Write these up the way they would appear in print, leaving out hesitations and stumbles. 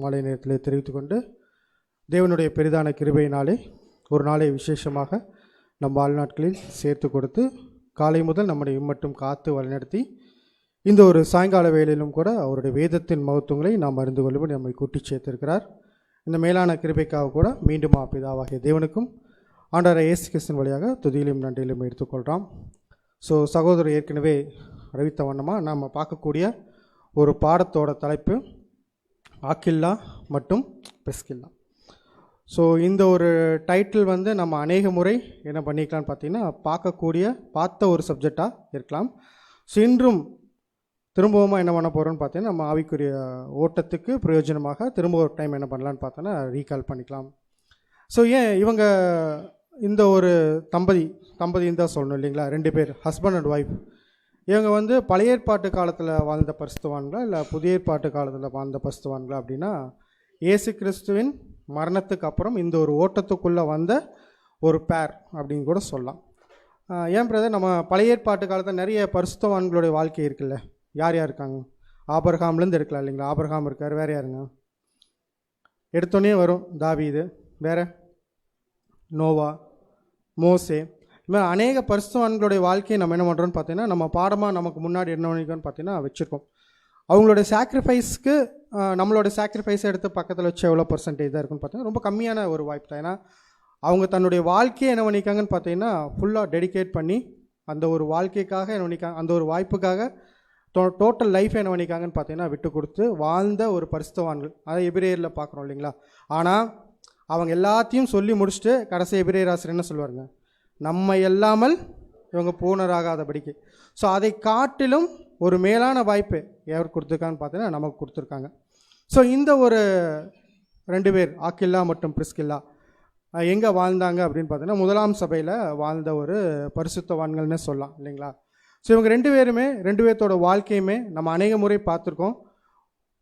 மாலை நேரத்தில் தெரிவித்துக்கொண்டு, தேவனுடைய பெரிதான கிருபையினாலே ஒரு நாளை விசேஷமாக நம் வாழ்நாட்களில் சேர்த்து கொடுத்து காலை முதல் நம்முடைய இம்மட்டும் காத்து வழிநடத்தி இந்த ஒரு சாயங்கால வேளையிலும் கூட அவருடைய வேதத்தின் மகத்துவங்களை நாம் அறிந்து கொள்ளும்படி நம்மை கூட்டி சேர்த்திருக்கிறார். இந்த மேலான கிருபைக்காக கூட மீண்டும் பிதாவாகிய தேவனுக்கும் ஆண்டவராகிய இயேசு கிறிஸ்துவின் வழியாக துதியிலும் நன்றியிலும் எடுத்துக்கொள்கிறோம். சகோதரர் ஏற்கனவே அறிவித்த வண்ணமாக நாம் பார்க்கக்கூடிய ஒரு பாடத்தோட தலைப்பு ஆக்கில்லா மற்றும் பிரிஸ்கில்லா. இந்த ஒரு டைட்டில் நம்ம அநேக முறை என்ன பண்ணிக்கலாம்னு பார்த்தீங்கன்னா பார்த்த ஒரு சப்ஜெக்டாக இருக்கலாம். இன்றும் திரும்பவும் என்ன பண்ண போகிறோன்னு பார்த்தீங்கன்னா நம்ம ஆவிக்குரிய ஓட்டத்துக்கு பிரயோஜனமாக திரும்ப ஒரு டைம் என்ன பண்ணலான்னு பார்த்தோன்னா ரீகால் பண்ணிக்கலாம். ஏன் இவங்க இந்த ஒரு தம்பதின்னு தான் சொல்லணும் இல்லைங்களா, 2 பேர் ஹஸ்பண்ட் அண்ட் ஒய்ஃப். இவங்க பழைய ஏற்பாட்டு காலத்தில் வாழ்ந்த பரிசுத்தவான்களா இல்லை புதிய ஏற்பாட்டு காலத்தில் வாழ்ந்த பரிசுத்தவான்களா அப்படின்னா, இயேசு கிறிஸ்துவின் மரணத்துக்கு அப்புறம் இந்த ஒரு ஓட்டத்துக்குள்ளே வந்த ஒரு பேர் அப்படின்னு கூட சொல்லலாம். ஏன் பிரதர், நம்ம பழைய ஏற்பாட்டு காலத்தில் நிறைய பரிசுத்தவான்களுடைய வாழ்க்கை இருக்குல்ல, யார் யார் இருக்காங்க? ஆபிரகாம்லேருந்து எடுக்கலாம் இல்லைங்களா. ஆபிரகாம் இருக்கார், வேறு யாருங்க? எடுத்தோன்னே வரும் தாவீது, வேறு நோவா, மோசே. இது மாதிரி அநேக பரிசுத்தவான்களுடைய வாழ்க்கையை நம்ம என்ன பண்ணுறோன்னு பார்த்தீங்கன்னா நம்ம பாடமாக நமக்கு முன்னாடி என்ன பண்ணிக்கோன்னு பார்த்தீங்கன்னா வச்சுருக்கோம். அவங்களோட சாக்ரிஃபைஸ்க்கு நம்மளோட சாக்ரிஃபைஸை எடுத்து பக்கத்தில் வச்சு எவ்வளோ பர்சன்டேஜ் தான் இருக்குன்னு பார்த்தீங்கன்னா ரொம்ப கம்மியான ஒரு வாய்ப்பு தான். ஏன்னா அவங்க தன்னுடைய வாழ்க்கையை என்ன பண்ணிக்காங்கன்னு பார்த்தீங்கன்னா ஃபுல்லாக டெடிகேட் பண்ணி அந்த ஒரு வாழ்க்கைக்காக என்ன பண்ணிக்காங்க, அந்த ஒரு வாய்ப்புக்காக டோட்டல் லைஃப் என்ன பண்ணிக்காங்கன்னு பார்த்தீங்கன்னா விட்டு கொடுத்து வாழ்ந்த ஒரு பரிசுத்தவான்கள். அதை எபிரேயரில் பார்க்குறோம் இல்லைங்களா. ஆனால் அவங்க எல்லாத்தையும் சொல்லி முடிச்சுட்டு கடைசி எபிரேயர் ஆசிரியர் என்ன சொல்லுவாருங்க, நம்ம இல்லாமல் இவங்க பூர்ணராகாதபடிக்கு. அதை காட்டிலும் ஒரு மேலான வாய்ப்பு எவர் கொடுத்துருக்கான்னு பார்த்தீங்கன்னா நமக்கு கொடுத்துருக்காங்க. இந்த ஒரு 2 பேர் ஆக்கில்லா மற்றும் பிரிஸ்கில்லா எங்கே வாழ்ந்தாங்க அப்படின்னு பார்த்தீங்கன்னா முதலாம் சபையில் வாழ்ந்த ஒரு பரிசுத்தவான்கள்னு சொல்லலாம் இல்லைங்களா. இவங்க 2 பேருமே 2 பேர்த்தோட வாழ்க்கையுமே நம்ம அநேக முறை பார்த்துருக்கோம்.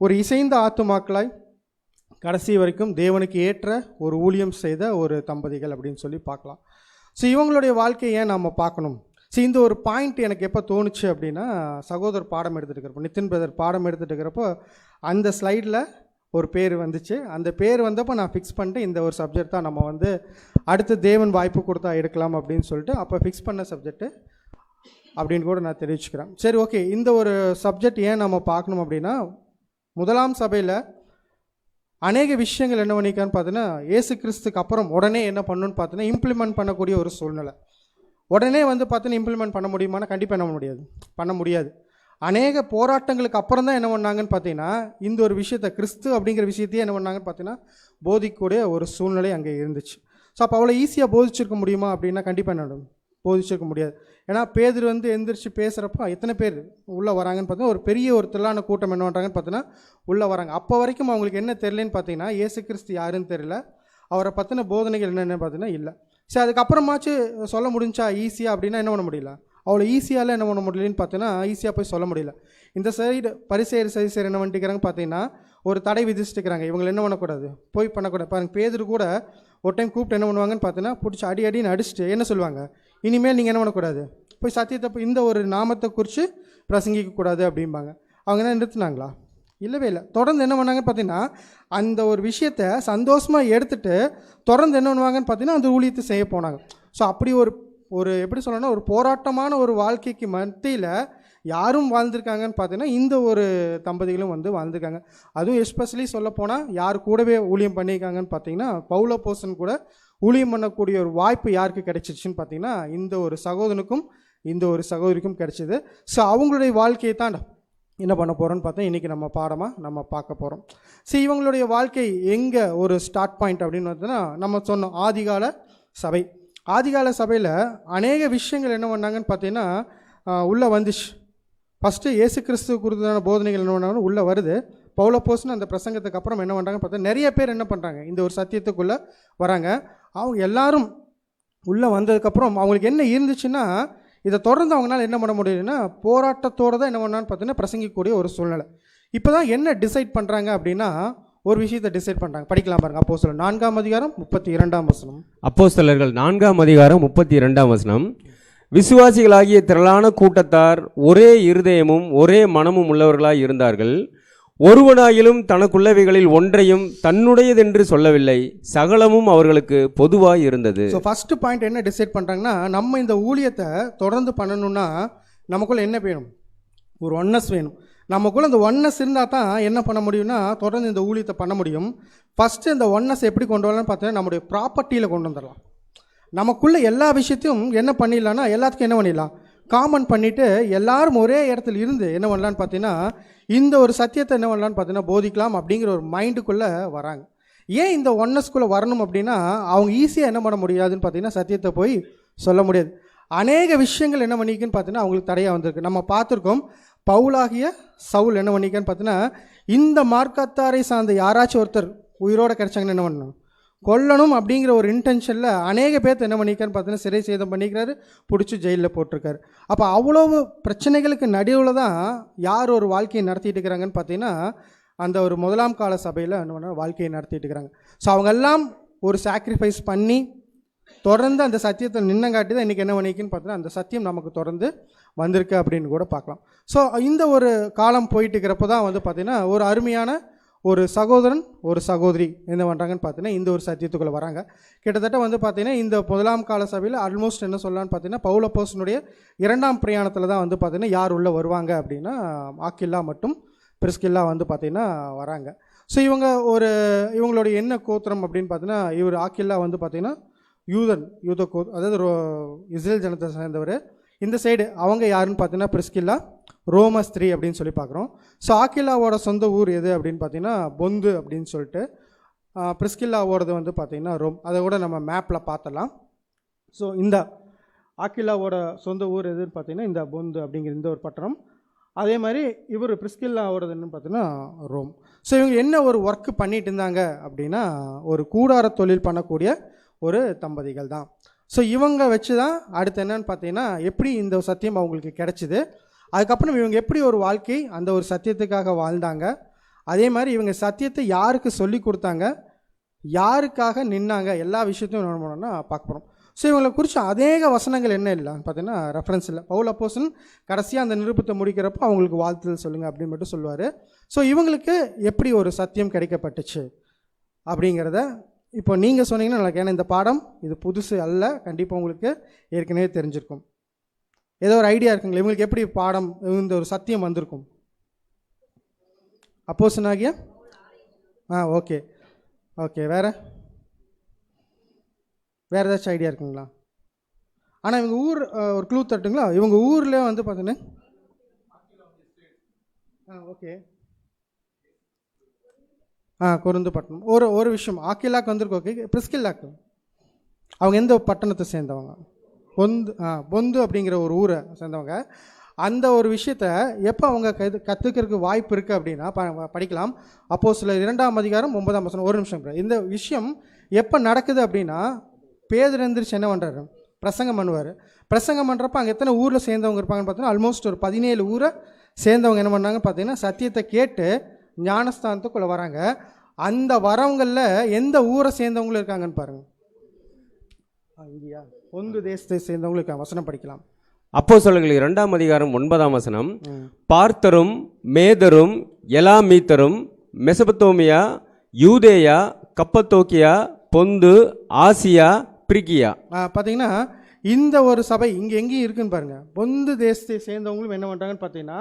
ஒரு இசைந்த ஆத்துமாக்களாய் கடைசி வரைக்கும் தேவனுக்கு ஏற்ற ஒரு ஊழியம் செய்த ஒரு தம்பதிகள் அப்படின்னு சொல்லி பார்க்கலாம். இவங்களுடைய வாழ்க்கையை ஏன் நம்ம பார்க்கணும்? இந்த ஒரு பாயிண்ட் எனக்கு எப்போ தோணுச்சு அப்படின்னா, சகோதரர் பாடம் எடுத்துகிட்டு இருக்கிறப்போ, நிதின் பிரதர் பாடம் எடுத்துகிட்டு இருக்கிறப்போ அந்த ஸ்லைடில் ஒரு பேர் வந்துச்சு. அந்த பேர் வந்தப்போ நான் ஃபிக்ஸ் பண்ணிட்டு இந்த ஒரு சப்ஜெக்ட் தான் நம்ம அடுத்து தேவன் வாய்ப்பு கொடுத்தா எடுக்கலாம் அப்படின்னு சொல்லிட்டு அப்போ ஃபிக்ஸ் பண்ண சப்ஜெக்ட்டு அப்படின்னு கூட நான் தெரிவிச்சுக்கிறேன். சரி, ஓகே. இந்த ஒரு சப்ஜெக்ட் ஏன் நம்ம பார்க்கணும் அப்படின்னா, முதலாம் சபையில் அநேக விஷயங்கள் என்ன பண்ணிக்கான்னு பார்த்தீங்கன்னா இயேசு கிறிஸ்துக்கு அப்புறம் உடனே என்ன பண்ணணும்னு பார்த்தீங்கன்னா இம்ப்ளிமெண்ட் பண்ணக்கூடிய ஒரு சூழ்நிலை. உடனே பார்த்தீங்கன்னா இம்ப்ளிமெண்ட் பண்ண முடியுமானா கண்டிப்பாக பண்ண முடியாது. அநேக போராட்டங்களுக்கு அப்புறம் தான் என்ன பண்ணாங்கன்னு பார்த்தீங்கன்னா இந்த ஒரு விஷயத்தை, கிறிஸ்து அப்படிங்கிற விஷயத்தையே என்ன பண்ணாங்கன்னு பார்த்தீங்கன்னா போதிக்கக்கூடிய ஒரு சூழ்நிலை அங்கே இருந்துச்சு. அப்போ அவ்வளோ ஈஸியாக போதிச்சிருக்க முடியுமா அப்படின்னா கண்டிப்பாக என்ன போதிச்சிருக்க முடியாது. ஏன்னா பேதுரு எந்திரிச்சு பேசுகிறப்போ எத்தனை பேர் உள்ளே வராங்கன்னு பார்த்தீங்கன்னா ஒரு பெரிய ஒரு திரளான கூட்டம் என்ன பண்ணுறாங்கன்னு பார்த்தீங்கன்னா உள்ளே வராங்க. அப்போ வரைக்கும் அவங்களுக்கு என்ன தெரியலன்னு பார்த்தீங்கன்னா இயேசு கிறிஸ்து யாருன்னு தெரியல, அவரை பற்றின போதனைகள் என்னென்னு பார்த்தீங்கன்னா இல்லை. அதுக்கப்புறமாச்சு சொல்ல முடிஞ்சா ஈஸியாக அப்படின்னா என்ன பண்ண முடியல, அவ்வளோ ஈஸியால் என்ன பண்ண முடியலன்னு பார்த்தீங்கன்னா ஈஸியாக போய் சொல்ல முடியல. இந்த சைடு பரிசேயர் என்ன பண்ணிட்டுக்கிறாங்க பார்த்தீங்கன்னா ஒரு தடை விதிச்சுட்டுக்கிறாங்க, இவங்களை என்ன பண்ணக்கூடாது, போய் பண்ணக்கூடாது. பாருங்க, பேதுரு கூட ஒரு டைம் கூப்பிட்டு என்ன பண்ணுவாங்கன்னு பார்த்தீங்கன்னா பிடிச்சி அடின்னு அடிச்சுட்டு என்ன சொல்லுவாங்க, இனிமேல் நீங்கள் என்ன பண்ணக்கூடாது, போய் சத்தியத்தை இந்த ஒரு நாமத்தை குறித்து பிரசங்கிக்கக்கூடாது அப்படிம்பாங்க. அவங்க என்ன நிறுத்தினாங்களா? இல்லவே இல்லை. தொடர்ந்து என்ன பண்ணாங்கன்னு பார்த்தீங்கன்னா அந்த ஒரு விஷயத்தை சந்தோஷமாக எடுத்துகிட்டு தொடர்ந்து என்ன பண்ணுவாங்கன்னு பார்த்தீங்கன்னா அந்த ஊழியத்தை செய்ய போனாங்க. அப்படி ஒரு எப்படி சொல்லணும்னா ஒரு போராட்டமான ஒரு வாழ்க்கைக்கு மத்தியில் யாரும் வாழ்ந்திருக்காங்கன்னு பார்த்தீங்கன்னா இந்த ஒரு தம்பதிகளும் வாழ்ந்திருக்காங்க. அதுவும் எஸ்பெஷலி சொல்லப்போனால் யார் கூடவே ஊழியம் பண்ணியிருக்காங்கன்னு பார்த்தீங்கன்னா பவுலப்போஸ்தலன் கூட ஊழியம் பண்ணக்கூடிய ஒரு வாய்ப்பு யாருக்கு கிடைச்சிச்சுன்னு பார்த்தீங்கன்னா இந்த ஒரு சகோதரனுக்கும் இந்த ஒரு சகோதரிக்கும் கிடைச்சிது. அவங்களுடைய வாழ்க்கையை தான் என்ன பண்ண போகிறோன்னு பார்த்தா இன்றைக்கி நம்ம பாடமாக நம்ம பார்க்க போகிறோம். இவங்களுடைய வாழ்க்கை எங்கே ஒரு ஸ்டார்ட் பாயிண்ட் அப்படின்னு பார்த்தீங்கன்னா நம்ம சொன்னோம் ஆதிகால சபை. ஆதிகால சபையில் அநேக விஷயங்கள் என்ன பண்ணாங்கன்னு பார்த்தீங்கன்னா உள்ளே வந்துச்சு. ஃபஸ்ட்டு இயேசு கிறிஸ்து குறித்தான போதனைகள் என்ன பண்ணாங்கன்னு உள்ளே வருது. பவுலப்போஸ்தலன் அந்த பிரசங்கத்துக்கு அப்புறம் என்ன பண்ணுறாங்கன்னு பார்த்தா நிறைய பேர் என்ன பண்ணுறாங்க இந்த ஒரு சத்தியத்துக்குள்ளே வராங்க. அவங்க எல்லாரும் உள்ளே வந்ததுக்கப்புறம் அவங்களுக்கு என்ன இருந்துச்சுன்னா இதை தொடர்ந்து அவங்களால என்ன பண்ண முடியுதுன்னா போராட்டத்தோடு தான் என்ன பண்ணான்னு பார்த்தீங்கன்னா பிரசங்கிக்கக்கூடிய ஒரு சூழ்நிலை. இப்போ தான் என்ன டிசைட் பண்ணுறாங்க அப்படின்னா ஒரு விஷயத்தை டிசைட் பண்ணுறாங்க. படிக்கலாம் பாருங்க, அப்போஸ்தலர் 4ஆம் அதிகாரம் 32ஆம் வசனம். அப்போஸ்தலர்கள் 4ஆம் அதிகாரம் 32ஆம் வசனம். விசுவாசிகளாகிய திரளான கூட்டத்தார் ஒரே இருதயமும் ஒரே மனமும் உள்ளவர்களாய் இருந்தார்கள். ஒருவனாயிலும் தனக்குள்ளவைகளில் ஒன்றையும் தன்னுடையதென்று சொல்லவில்லை, சகலமும் அவர்களுக்கு பொதுவாய் இருந்தது. ஸோ ஃபர்ஸ்ட் பாயிண்ட் என்ன டிசைட் பண்ணுறாங்கன்னா, நம்ம இந்த ஊழியத்தை தொடர்ந்து பண்ணணும்னா நமக்குள்ள என்ன வேணும்? ஒரு ஒன்னஸ் வேணும். நமக்குள்ள இந்த ஒன்னஸ் இருந்தால் தான் என்ன பண்ண முடியும்னா தொடர்ந்து இந்த ஊழியத்தை பண்ண முடியும். ஃபஸ்ட்டு இந்த ஒன்னஸ் எப்படி கொண்டு வரலாம்னு பார்த்தீங்கன்னா, நம்முடைய ப்ராப்பர்ட்டியில் கொண்டு வந்துடலாம். நமக்குள்ள எல்லா விஷயத்தையும் என்ன பண்ணிடலாம்னா, எல்லாத்துக்கும் என்ன பண்ணிடலாம், காமன் பண்ணிவிட்டு எல்லாரும் ஒரே இடத்துல இருந்து என்ன பண்ணலான்னு பார்த்தீங்கன்னா, இந்த ஒரு சத்தியத்தை என்ன பண்ணலான்னு பார்த்தீங்கன்னா போதிக்கலாம் அப்படிங்கிற ஒரு மைண்டுக்குள்ளே வராங்க. ஏன் இந்த ஒன்னஸ்குள்ளே வரணும் அப்படின்னா, அவங்க ஈஸியாக என்ன பண்ண முடியாதுன்னு பார்த்தீங்கன்னா சத்தியத்தை போய் சொல்ல முடியாது. அநேக விஷயங்கள் என்ன பண்ணிக்குன்னு பார்த்தீங்கன்னா அவங்களுக்கு தடையாக வந்திருக்கு. நம்ம பார்த்துருக்கோம், பவுலாகிய சவுல் என்ன பண்ணிக்கன்னு பார்த்தீங்கன்னா, இந்த மார்க்கத்தாரை சார்ந்த யாராச்சும் ஒருத்தர் உயிரோடு கிடைச்சாங்கன்னு என்ன பண்ணணும், கொல்லணும் அப்படிங்கிற ஒரு இன்டென்ஷனில் அநேக பேர்த்து என்ன பண்ணிக்கான்னு பார்த்தீங்கன்னா சிறை சேதம் பண்ணிக்கிறாரு, பிடிச்சி ஜெயிலில் போட்டிருக்காரு. அப்போ அவ்வளவு பிரச்சனைகளுக்கு நடுவில் தான் யார் ஒரு வாழ்க்கையை நடத்திட்டு இருக்கிறாங்கன்னு பார்த்தீங்கன்னா, அந்த ஒரு முதலாம் கால சபையில் என்ன பண்ண வாழ்க்கையை நடத்திட்டு இருக்கிறாங்க. ஸோ அவங்கெல்லாம் ஒரு சாக்ரிஃபைஸ் பண்ணி தொடர்ந்து அந்த சத்தியத்தை நின்னங்காட்டி தான் இன்றைக்கி என்ன பண்ணிக்குன்னு பார்த்தீங்கன்னா அந்த சத்தியம் நமக்கு தொடர்ந்து வந்திருக்கு அப்படின்னு கூட பார்க்கலாம். ஸோ இந்த ஒரு காலம் போயிட்டு இருக்கிறப்ப தான் வந்து பார்த்திங்கன்னா ஒரு அருமையான ஒரு சகோதரன் ஒரு சகோதரி என்ன பண்ணுறாங்கன்னு பார்த்தீங்கன்னா இந்த ஒரு சத்தியத்துக்குள்ளே வராங்க. கிட்டத்தட்ட வந்து பார்த்திங்கன்னா இந்த முதலாம் கால சபையில் ஆல்மோஸ்ட் என்ன சொல்லலான்னு பார்த்தீங்கன்னா பவுல் அப்போஸ்தலனுடைய 2ஆம் பிரயாணத்தில் தான் வந்து பார்த்திங்கன்னா யார் உள்ளே வருவாங்க அப்படின்னா ஆக்கில்லா மற்றும் பிரிஸ்கில்லா வந்து பார்த்திங்கன்னா வராங்க. ஸோ இவங்களுடைய என்ன கோத்திரம் அப்படின்னு பார்த்தீங்கன்னா, இவர் ஆக்கில்லா வந்து பார்த்திங்கன்னா யூத அதாவது இஸ்ரேல் ஜனத்தை சேர்ந்தவர். இந்த சைடு அவங்க யாருன்னு பார்த்தீங்கன்னா பிரிஸ்கில்லா ரோம ஸ்திரீ அப்படின்னு சொல்லி பார்க்குறோம். ஸோ ஆக்கில்லாவோட சொந்த ஊர் எது அப்படின்னு பார்த்தீங்கன்னா பொந்து அப்படின்னு சொல்லிட்டு, பிரிஸ்கில்லாவோடது வந்து பார்த்திங்கன்னா ரோம். அதை கூட நம்ம மேப்பில் பார்த்துடலாம். ஸோ இந்த ஆக்கில்லாவோட சொந்த ஊர் எதுன்னு பார்த்தீங்கன்னா இந்த பொந்து அப்படிங்கிற இந்த ஒரு பட்டணம். அதே மாதிரி இவர் பிரிஸ்கில்லாவோடதுன்னு பார்த்தீங்கன்னா ரோம். ஸோ இவங்க என்ன ஒரு ஒர்க்கு பண்ணிட்டு இருந்தாங்க அப்படின்னா, ஒரு கூடார தொழில் பண்ணக்கூடிய ஒரு தம்பதிகள் தான். ஸோ இவங்க வச்சு தான் அடுத்து என்னன்னு பார்த்தீங்கன்னா எப்படி இந்த சத்தியம் அவங்களுக்கு கிடச்சிது, அதுக்கப்புறம் இவங்க எப்படி ஒரு வாழ்க்கை அந்த ஒரு சத்தியத்துக்காக வாழ்ந்தாங்க, அதே மாதிரி இவங்க சத்தியத்தை யாருக்கு சொல்லி கொடுத்தாங்க, யாருக்காக நின்னாங்க, எல்லா விஷயத்தையும் என்ன பண்ணோம்னா பார்க்க போகிறோம். ஸோ இவங்களை குறித்து அநேக வசனங்கள் என்ன இல்லைன்னு பார்த்தீங்கன்னா ரெஃபரன்ஸ் இல்லை. பவுல் அப்போஸ்தலன் கடைசியாக அந்த நிருபத்தை முடிக்கிறப்போ அவங்களுக்கு வாழ்த்துதல் சொல்லுங்கள் அப்படின்னு மட்டும் சொல்லுவார். ஸோ இவங்களுக்கு எப்படி ஒரு சத்தியம் கிடைக்கப்பட்டுச்சு அப்படிங்கிறத இப்போ நீங்கள் சொன்னீங்கன்னா எனக்கு, ஏன்னா இந்த பாடம் இது புதுசு அல்ல, கண்டிப்பாக உங்களுக்கு ஏற்கனவே தெரிஞ்சிருக்கும். ஏதோ ஒரு ஐடியா இருக்குங்களா இவங்களுக்கு எப்படி பாடம் இந்த ஒரு சத்தியம் வந்திருக்கும்? அப்போஸ்தலனாகிய ஓகே ஓகே வேறு ஏதாச்சும் ஐடியா இருக்குங்களா? ஆனால் இவங்க ஊர் ஒரு க்ளூ தட்டுங்களா? இவங்க ஊரில் வந்து பார்த்தீங்கன்னா ஓகே கொருந்து பட்டணம். ஒரு விஷயம் ஆக்கில்லாக்கு வந்திருக்கு. ஓகே, பிரிஸ்கில்லாக்கு அவங்க எந்த பட்டணத்தை சேர்ந்தவங்க? பொந்து அப்படிங்கிற ஒரு ஊரை சேர்ந்தவங்க. அந்த ஒரு விஷயத்தை எப்போ அவங்க கற்றுக்கிறதுக்கு வாய்ப்பு இருக்குது அப்படின்னா படிக்கலாம். அப்போஸ்தலர் 2ஆம் அதிகாரம் 9ஆம் வசனம். ஒரு நிமிஷம். இந்த விஷயம் எப்போ நடக்குது அப்படின்னா, பேதுரு எந்திரிச்சு என்ன பண்ணுறாரு, பிரசங்கம் பண்ணுவார். பிரசங்கம் பண்ணுறப்ப அங்கே எத்தனை ஊரில் சேர்ந்தவங்க இருப்பாங்கன்னு பார்த்தீங்கன்னா ஆல்மோஸ்ட் ஒரு 17 ஊரை சேர்ந்தவங்க என்ன பண்ணாங்க பார்த்தீங்கன்னா சத்தியத்தை கேட்டு ஞானஸ்தானத்துக்குள்ளே வராங்க. அந்த வரவங்களில் எந்த ஊரை சேர்ந்தவங்களும் இருக்காங்கன்னு பாருங்கள். இந்தியா பொந்து தேசத்தை சேர்ந்தவங்களும் இருக்காங்க. வசனம் படிக்கலாம். அப்போஸ்தலர்கள் 2ஆம் அதிகாரம் 9ஆம் வசனம். பார்த்தரும் மேதரும் எலாமீத்தரும் மெசபத்தோமியா யூதேயா கப்பத்தோக்கியா பொந்து ஆசியா பிரிகியா. பார்த்தீங்கன்னா இந்த ஒரு சபை இங்கே எங்கேயும் இருக்குன்னு பாருங்கள். பொந்து தேசத்தை சேர்ந்தவங்களும் என்ன பண்ணுறாங்கன்னு பார்த்தீங்கன்னா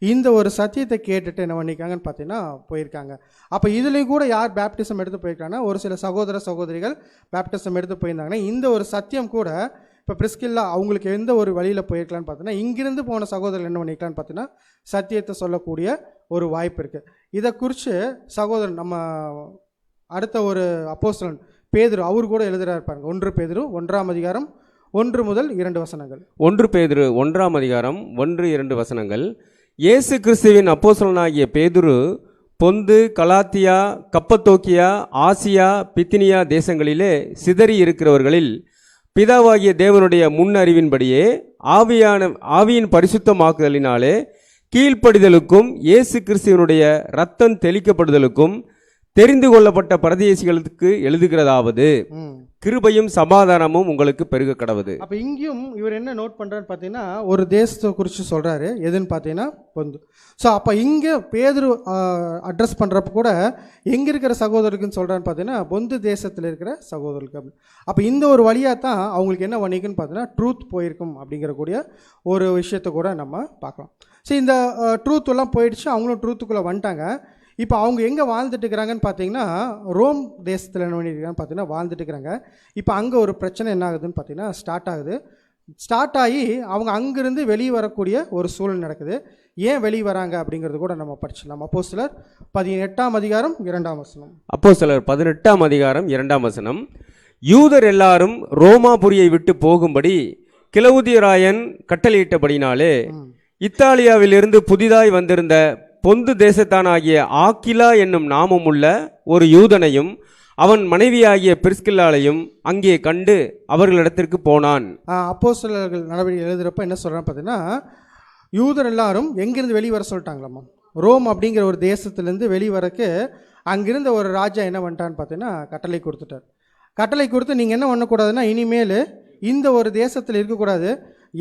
இந்த ஒரு சத்தியத்தை கேட்டுட்டு என்ன பண்ணிக்காங்கன்னு பார்த்தீங்கன்னா போயிருக்காங்க. அப்போ இதுலேயும் கூட யார் பேப்டிசம் எடுத்து போயிருக்காங்கன்னா ஒரு சில சகோதர சகோதரிகள் பேப்டிசம் எடுத்து போயிருந்தாங்கன்னா இந்த ஒரு சத்தியம் கூட இப்போ பிரிஸ்கில்லா அவங்களுக்கு எந்த ஒரு வழியில் போயிருக்கலான்னு பார்த்தீங்கன்னா இங்கிருந்து போன சகோதரர்கள் என்ன பண்ணிக்கலான்னு பார்த்தீங்கன்னா சத்தியத்தை சொல்லக்கூடிய ஒரு வாய்ப்பு இருக்குது. இதை குறித்து சகோதரன் நம்ம அடுத்த ஒரு அப்போஸ்தலன் பேதுரு அவர் கூட எழுதுகிறார் பாருங்க. 1 பேதுரு 1ஆம் அதிகாரம் 1 முதல் 2 வசனங்கள். 1 பேதுரு 1ஆம் அதிகாரம் 1-2 வசனங்கள். இயேசு கிறிஸ்துவின் அப்போஸ்தலனாகிய பேதுரு பொந்து கலாத்தியா கப்பத்தோக்கியா ஆசியா பித்தினியா தேசங்களிலே சிதறி இருக்கிறவர்களில் பிதாவாகிய தேவனுடைய முன் அறிவின்படியே ஆவியின் பரிசுத்தமாக்குதலினாலே கீழ்ப்படிதலுக்கும் இயேசு கிறிஸ்துவனுடைய இரத்தம் தெளிக்கப்படுதலுக்கும் தெரிந்து கொள்ளப்பட்ட பரதேசிகளுக்கு எழுதுகிறதாவது, ம். கிருபையும் சமாதானமும் உங்களுக்கு பெருக கடவுது. அப்போ இங்கேயும் இவர் என்ன நோட் பண்ணுறான்னு பார்த்தீங்கன்னா ஒரு தேசத்தை குறித்து சொல்கிறாரு. எதுன்னு பார்த்தீங்கன்னா பொந்து. ஸோ அப்போ இங்கே பேதுரு அட்ரஸ் பண்ணுறப்ப கூட எங்கே இருக்கிற சகோதரருக்குன்னு சொல்கிறான்னு பார்த்தீங்கன்னா பொந்து தேசத்தில் இருக்கிற சகோதரருக்கு அப்படி. அப்போ இந்த ஒரு வழியாக தான் அவங்களுக்கு என்ன பண்ணிக்குன்னு பார்த்தீங்கன்னா ட்ரூத் போயிருக்கும் அப்படிங்கிற கூடிய ஒரு விஷயத்தை கூட நம்ம பார்க்கலாம். ஸோ இந்த ட்ரூத் எல்லாம் போயிடுச்சு, அவங்களும் ட்ரூத்துக்குள்ளே வந்துட்டாங்க. இப்போ அவங்க எங்கே வாழ்ந்துட்டு இருக்கிறாங்கன்னு பார்த்தீங்கன்னா ரோம் தேசத்தில் என்ன பண்ணியிருக்காங்கன்னு பார்த்தீங்கன்னா வாழ்ந்துட்டு இருக்கிறாங்க. இப்போ அங்கே ஒரு பிரச்சனை என்ன ஆகுதுன்னு பார்த்தீங்கன்னா ஸ்டார்ட் ஆகி அவங்க அங்கேருந்து வெளியே வரக்கூடிய ஒரு சூழல் நடக்குது. ஏன் வெளியே வராங்க அப்படிங்கிறது கூட நம்ம படிச்சிடலாம். அப்போஸ்தலர் 18 அப்போஸ்தலர் 18 யூதர் எல்லாரும் ரோமாபுரியை விட்டு போகும்படி கிலவுதியராயன் கட்டளையிட்டபடினாலே இத்தாலியாவிலிருந்து புதிதாய் வந்திருந்த பொந்து தேசத்தானாகிய ஆக்கிலா என்னும் நாமமுள்ள ஒரு யூதனையும் அவன் மனைவியாகிய பிரிஸ்கில்லாளையும் அங்கே கண்டு அவர்களிடத்திற்கு போனான். அப்போஸ்தலர்கள் நடவடிக்கை எழுதுகிறப்ப என்ன சொல்கிறான்னு பார்த்தீங்கன்னா யூதர் எல்லாரும் எங்கேருந்து வெளியே வர சொல்லிட்டாங்களாம்மா. ரோம் அப்படிங்கிற ஒரு தேசத்துலேருந்து வெளியே வரக்கு அங்கிருந்த ஒரு ராஜா என்ன பண்ணிட்டான்னு பார்த்தீங்கன்னா கட்டளை கொடுத்துட்டார். கட்டளை கொடுத்து நீங்கள் என்ன பண்ணக்கூடாதுன்னா இனிமேல் இந்த ஒரு தேசத்தில் இருக்கக்கூடாது,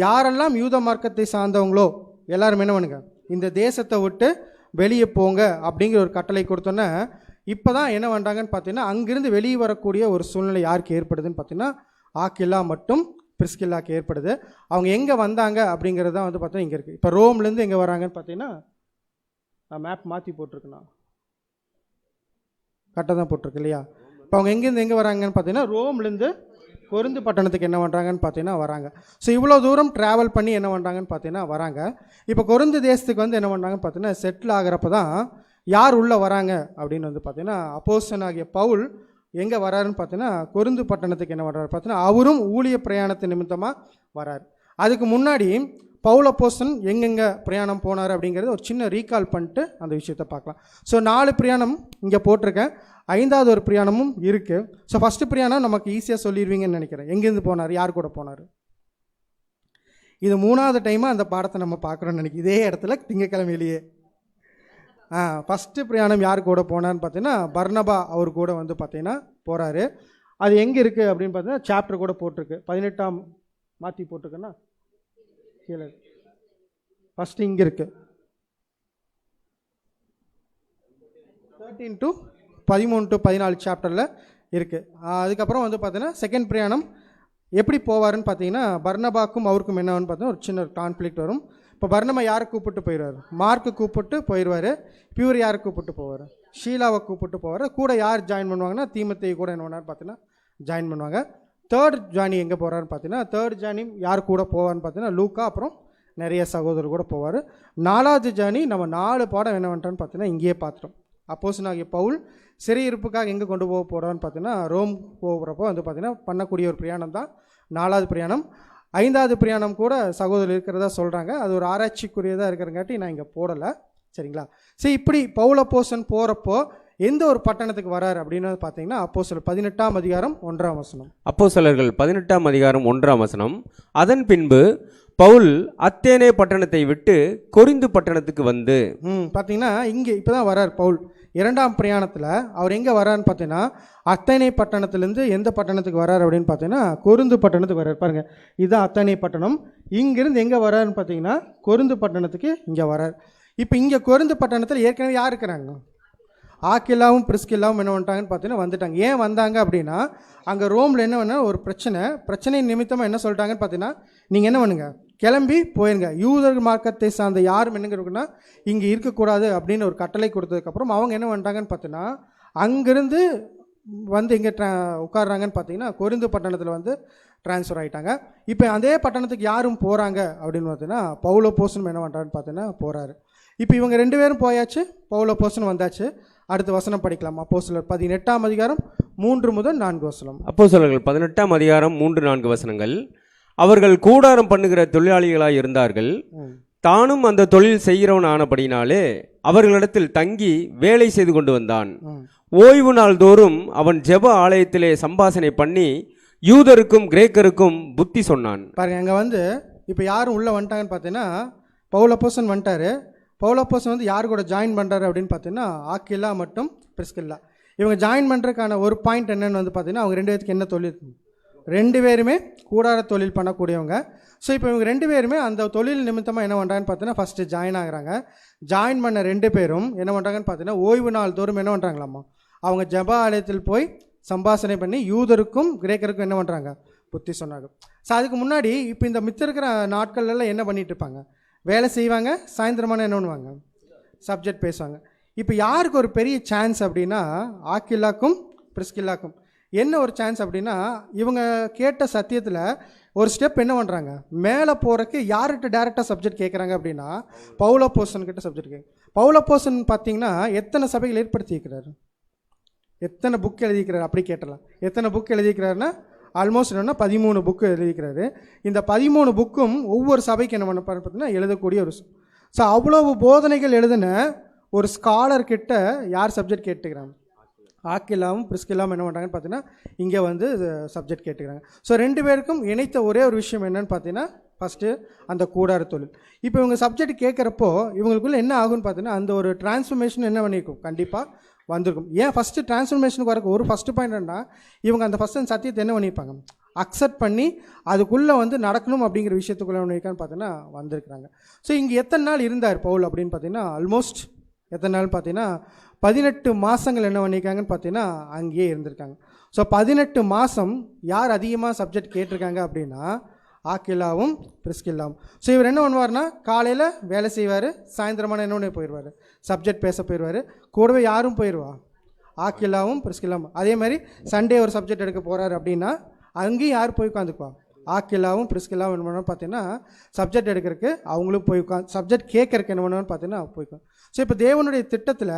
யாரெல்லாம் யூத மார்க்கத்தை சார்ந்தவங்களோ எல்லாரும் என்ன பண்ணுங்க இந்த தேசத்தை விட்டு வெளியே போங்க அப்படிங்கிற ஒரு கட்டளை கொடுத்தோன்னே இப்போ தான் என்ன பண்ணுறாங்கன்னு பார்த்தீங்கன்னா அங்கிருந்து வெளியே வரக்கூடிய ஒரு சூழ்நிலை யாருக்கு ஏற்படுதுன்னு பார்த்தீங்கன்னா ஆக்கில்லா மற்றும் பிரிஸ்கில்லாக்கு ஏற்படுது. அவங்க எங்கே வந்தாங்க அப்படிங்கிறது தான் வந்து பார்த்தீங்கன்னா இங்கே இருக்குது. இப்போ ரோம்லேருந்து எங்கே வராங்கன்னு பார்த்தீங்கன்னா நான் மேப் மாற்றி போட்டிருக்கேண்ணா, கரெக்டாக தான் போட்டிருக்கு இல்லையா? இப்போ அவங்க எங்கேருந்து எங்கே வராங்கன்னு பார்த்தீங்கன்னா ரோம்லேருந்து கொரிந்து பட்டணத்துக்கு என்ன பண்ணுறாங்கன்னு பார்த்தீங்கன்னா வராங்க. ஸோ இவ்வளோ தூரம் ட்ராவல் பண்ணி என்ன பண்ணுறாங்கன்னு பார்த்தீங்கன்னா வராங்க. இப்போ கொரிந்து தேசத்துக்கு வந்து என்ன பண்ணுறாங்கன்னு பார்த்தீங்கன்னா செட்டில் ஆகிறப்ப தான் யார் உள்ளே வராங்க அப்படின்னு வந்து பார்த்தீங்கன்னா அப்போஸ்தலனாகிய பவுல் எங்கே வராருன்னு பார்த்தீங்கன்னா கொரிந்து பட்டணத்துக்கு என்ன பண்ணுறாரு பார்த்தீங்கன்னா அவரும் ஊழிய பிரயாணத்து நிமித்தமாக வராரு. அதுக்கு முன்னாடி பவுல் அப்போஸ்தலன் எங்கெங்கே பிரயாணம் போனார் அப்படிங்கிறது ஒரு சின்ன ரீகால் பண்ணிட்டு அந்த விஷயத்தை பார்க்கலாம். ஸோ 4 பிரயாணம் இங்கே போட்டிருக்கேன், 5வது ஒரு பிரயாணமும் இருக்குது. ஸோ ஃபஸ்ட்டு பிரயாணம் நமக்கு ஈஸியாக சொல்லிடுவீங்கன்னு நினைக்கிறேன். எங்கேருந்து போனார், யார் கூட போனார்? இது 3வது டைமாக அந்த பாடத்தை நம்ம பார்க்குறோன்னு நினைக்கிறேன், இதே இடத்துல திங்கக்கிழமையிலேயே. ஃபஸ்ட்டு பிரயாணம் யார் கூட போனார்னு பார்த்தீங்கன்னா பர்னபா அவர் கூட வந்து பார்த்தீங்கன்னா போகிறாரு. அது எங்கே இருக்குது அப்படின்னு பார்த்தீங்கன்னா சாப்டர் கூட போட்டிருக்கு, 18 மாற்றி போட்டிருக்குன்னா கீழே ஃபஸ்ட்டு இங்கே இருக்குது 13 to 13 to 14 சாப்டரில் இருக்குது. அதுக்கப்புறம் வந்து பார்த்தீங்கன்னா செகண்ட் பிரயாணம் எப்படி போவாருன்னு பார்த்தீங்கன்னா பர்னபாக்கும் அவருக்கும் என்னன்னு பார்த்தீங்கன்னா ஒரு சின்ன கான்ஃப்ளிக்ட் வரும். இப்போ பர்னபா யாரை கூப்பிட்டு போயிடுவார், மார்க்கு கூப்பிட்டு போயிடுவார். பியூர் யாரை கூப்பிட்டு போவார், ஷீலாவை கூப்பிட்டு போவார். கூட யார் ஜாயின் பண்ணுவாங்கன்னா தீமத்தை கூட என்ன பண்ணார் பார்த்தீங்கன்னா ஜாயின் பண்ணுவாங்க. தேர்ட் ஜானி எங்கே போகிறாருன்னு பார்த்தீங்கன்னா தேர்ட் ஜானி யார் கூட போவார்னு பார்த்தீங்கன்னா லூக்கா, அப்புறம் நிறைய சகோதரர் கூட போவார். 4வது ஜானி நம்ம 4 பாடம் என்ன பண்ணுறோன்னு பார்த்தீங்கன்னா இங்கேயே பார்த்துட்டோம். அப்போஸ்தலனாகிய பவுல் சிறையிருப்புக்காக எங்கே கொண்டு போக போகிறான்னு பார்த்தீங்கன்னா ரோம் போகிறப்போ வந்து பார்த்தீங்கன்னா பண்ணக்கூடிய ஒரு பிரயாணம் தான் 4வது பிரயாணம். 5வது பிரயாணம் கூட சகோதரர் இருக்கிறதா சொல்கிறாங்க, அது ஒரு ஆராய்ச்சிக்குரியதாக இருக்கிறங்காட்டி நான் இங்கே போடலை, சரிங்களா? சரி, இப்படி பவுல் அப்போஸ்தலன் போகிறப்போ எந்த ஒரு பட்டணத்துக்கு வரார் அப்படின்னு பார்த்தீங்கன்னா அப்போஸ்தலர் 18 அப்போஸ்தலர்கள் 18 அதன் பின்பு பவுல் அத்தேனே பட்டணத்தை விட்டு கொரிந்து பட்டணத்துக்கு வந்து பார்த்தீங்கன்னா இங்கே இப்போ தான் வரார் பவுல். 2ஆம் பிரயாணத்தில் அவர் எங்கே வரான்னு பார்த்தீங்கன்னா அத்தேனே பட்டணத்துலேருந்து எந்த பட்டணத்துக்கு வரார் அப்படின்னு பார்த்தீங்கன்னா கொரிந்து பட்டணத்துக்கு வரார். பாருங்கள், இதுதான் அத்தேனே பட்டணம். இங்கிருந்து எங்கே வராருன்னு பார்த்தீங்கன்னா கொரிந்து பட்டணத்துக்கு இங்கே வரார். இப்போ இங்கே கொரிந்து பட்டணத்தில் ஏற்கனவே யார் இருக்கிறாங்க, ஆக்கில்லாவும் பிரிஸ்கில்லாவும் என்ன பண்ணிட்டாங்கன்னு பார்த்தீங்கன்னா வந்துட்டாங்க. ஏன் வந்தாங்க அப்படின்னா அங்கே ரோமில் என்ன பண்ணால் ஒரு பிரச்சனை நிமித்தமாக என்ன சொல்லிட்டாங்கன்னு பார்த்தீங்கன்னா நீங்கள் என்ன பண்ணுங்க கிளம்பி போயிருங்க, யூதர் மார்க்கத்தை சார்ந்த யாரும் என்னங்கிறதுக்குன்னா இங்கே இருக்கக்கூடாது அப்படின்னு ஒரு கட்டளை கொடுத்ததுக்கப்புறம் அவங்க என்ன பண்ணிட்டாங்கன்னு பார்த்தீங்கன்னா அங்கேருந்து வந்து எங்கே உட்காடுறாங்கன்னு பார்த்தீங்கன்னா கொரிந்து பட்டணத்தில் வந்து ட்ரான்ஸ்ஃபர் ஆகிட்டாங்க. இப்போ அதே பட்டணத்துக்கு யாரும் போகிறாங்க அப்படின்னு பார்த்தீங்கன்னா பவுல் அப்போஸ்தலன் என்ன பண்ணுறான்னு பார்த்தீங்கன்னா போகிறாரு. இப்போ இவங்க 2 பேரும் போயாச்சு, பவுல் அப்போஸ்தலன் வந்தாச்சு. அடுத்த வசனம் படிக்கலாம். அப்போஸ்தலர் 18 3 முதல் 4 வசனம். அப்போஸ்தலர்கள் 18 3-4 வசனங்கள். அவர்கள் கூடாரம் பண்ணுகிற தொழிலாளிகளாய் இருந்தார்கள். தானும் அந்த தொழில் செய்கிறவன் ஆனபடினாலே அவர்களிடத்தில் தங்கி வேலை செய்து கொண்டு வந்தான். ஓய்வு நாள் தோறும் அவன் ஜெப ஆலயத்திலே சம்பாசனை பண்ணி யூதருக்கும் கிரேக்கருக்கும் புத்தி சொன்னான். பாருங்க, அங்கே வந்து இப்போ யாரும் உள்ளே வந்துட்டாங்கன்னு பார்த்தீங்கன்னா பவுல் அப்போஸ்தலன் வந்துட்டாரு. பவுல் அப்போஸ்தலன் வந்து யார் கூட ஜாயின் பண்ணுறாரு அப்படின்னு பார்த்தீங்கன்னா ஆக்கில்லா மற்றும் பிரிஸ்கில்லா. இவங்க ஜாயின் பண்ணுறதுக்கான ஒரு பாயிண்ட் என்னென்னு வந்து பார்த்தீங்கன்னா அவங்க 2 பேருக்கு என்ன தொழில், 2 பேருமே கூடார தொழில் பண்ணக்கூடியவங்க. ஸோ இப்போ இவங்க 2 பேருமே அந்த தொழில் நிமித்தமாக என்ன பண்ணுறாங்கன்னு பார்த்தீங்கன்னா ஃபஸ்ட்டு ஜாயின் ஆகுறாங்க. ஜாயின் பண்ண 2 பேரும் என்ன பண்ணுறாங்கன்னு பார்த்தீங்கன்னா ஓய்வு நாள் தோறும் என்ன பண்ணுறாங்களாம்மா, அவங்க ஜெப ஆலயத்தில் போய் சம்பாஷணை பண்ணி யூதருக்கும் கிரேக்கருக்கும் என்ன பண்ணுறாங்க, புத்தி சொன்னாங்க. ஸோ அதுக்கு முன்னாடி இப்போ இந்த மித்த இருக்கிற நாட்கள்லாம் என்ன பண்ணிட்டு இருப்பாங்க, வேலை செய்வாங்க, சாயந்தரமான என்ன பண்ணுவாங்க, சப்ஜெக்ட் பேசுவாங்க. இப்போ யாருக்கு ஒரு பெரிய சான்ஸ் அப்படின்னா ஆக்கில்லாக்கும் பிரிஸ்கில்லாக்கும் என்ன ஒரு சான்ஸ் அப்படின்னா, இவங்க கேட்ட சத்தியத்தில் ஒரு ஸ்டெப் என்ன பண்ணுறாங்க, மேலே போகிறக்கு யார்கிட்ட டேரெக்டாக சப்ஜெக்ட் கேட்குறாங்க அப்படின்னா பவுலப்போஸ்தலன் கிட்ட சப்ஜெக்ட் கேட்கு. பவுலப்போஸ்தலன் பார்த்தீங்கன்னா எத்தனை சபைகள் ஏற்படுத்தி இருக்கிறாரு, எத்தனை புக் எழுதிக்கிறாரு அப்படி கேட்டலாம். எத்தனை புக் எழுதிக்கிறாருன்னா ஆல்மோஸ்ட் என்னென்னா 13 புக்கு எழுதிக்கிறாரு. இந்த 13 புக்கும் ஒவ்வொரு சபைக்கு என்ன பண்ண பார்த்தீங்கன்னா எழுதக்கூடிய ஒரு. ஸோ அவ்வளவு போதனைகள் எழுதின ஒரு ஸ்காலர்கிட்ட யார் சப்ஜெக்ட் கேட்டுக்கிறாங்க, ஆக்கில்லாவும் பிரிஸ்கில்லாவும் என்ன பண்ணுறாங்கன்னு பார்த்தீங்கன்னா இங்கே வந்து சப்ஜெக்ட் கேட்டுக்கிறாங்க. ஸோ 2 பேருக்கும் இணைத்த ஒரே ஒரு விஷயம் என்னென்னு பார்த்தீங்கன்னா ஃபஸ்ட்டு அந்த கூடார தொழில். இப்போ இவங்க சப்ஜெக்ட் கேட்குறப்போ இவங்களுக்குள்ள என்ன ஆகுன்னு பார்த்தீங்கன்னா அந்த ஒரு டிரான்ஸ்ஃபர்மேஷன் என்ன பண்ணியிருக்கும், கண்டிப்பாக வந்திருக்கும். ஏன் ஃபஸ்ட்டு டிரான்ஸ்ஃபர்மேஷனுக்கு வரக்கு ஒரு ஃபஸ்ட்டு பாயிண்ட் என்னன்னா, இவங்க அந்த ஃபஸ்ட்டு சத்தியத்தை என்ன பண்ணியிருப்பாங்க, அக்செப்ட் பண்ணி அதுக்குள்ளே வந்து நடக்கணும் அப்படிங்கிற விஷயத்துக்குள்ளே பண்ணியிருக்கான்னு பார்த்தீங்கன்னா வந்திருக்கிறாங்க. ஸோ இங்கே எத்தனை நாள் இருந்தார் பவுல் அப்படின்னு பார்த்தீங்கன்னா ஆல்மோஸ்ட் எத்தனை நாள் பார்த்தீங்கன்னா 18 மாதங்கள் என்ன பண்ணியிருக்காங்கன்னு பார்த்தீங்கன்னா அங்கேயே இருந்திருக்காங்க. ஸோ 18 மாதம் யார் அதிகமாக சப்ஜெக்ட் கேட்டிருக்காங்க அப்படின்னா ஆக்கில்லாவும் பிரிஸ்கில்லாவும். ஸோ இவர் என்ன பண்ணுவார்னா காலையில் வேலை செய்வார், சாயந்தரமான என்ன போயிடுவார், சப்ஜெக்ட் பேச போயிடுவார். கூடவே யாரும் போயிடுவா, ஆக்கில்லாவும் பிரிஸ்கில்லாவும். அதே மாதிரி சண்டே ஒரு சப்ஜெக்ட் எடுக்க போகிறாரு அப்படின்னா அங்கேயும் யார் போய் உட்காந்துக்குவா, ஆக்கில்லாவும் பிரிஸ்கில்லாவும் என்ன பண்ணணும்னு பார்த்தீங்கன்னா சப்ஜெக்ட் எடுக்கிறதுக்கு அவங்களும் போய் உட்காந்து சப்ஜெக்ட் கேட்கறக்கு என்ன பண்ணணும்னு பார்த்தீங்கன்னா போய்க்கும். ஸோ இப்போ தேவனுடைய திட்டத்தில்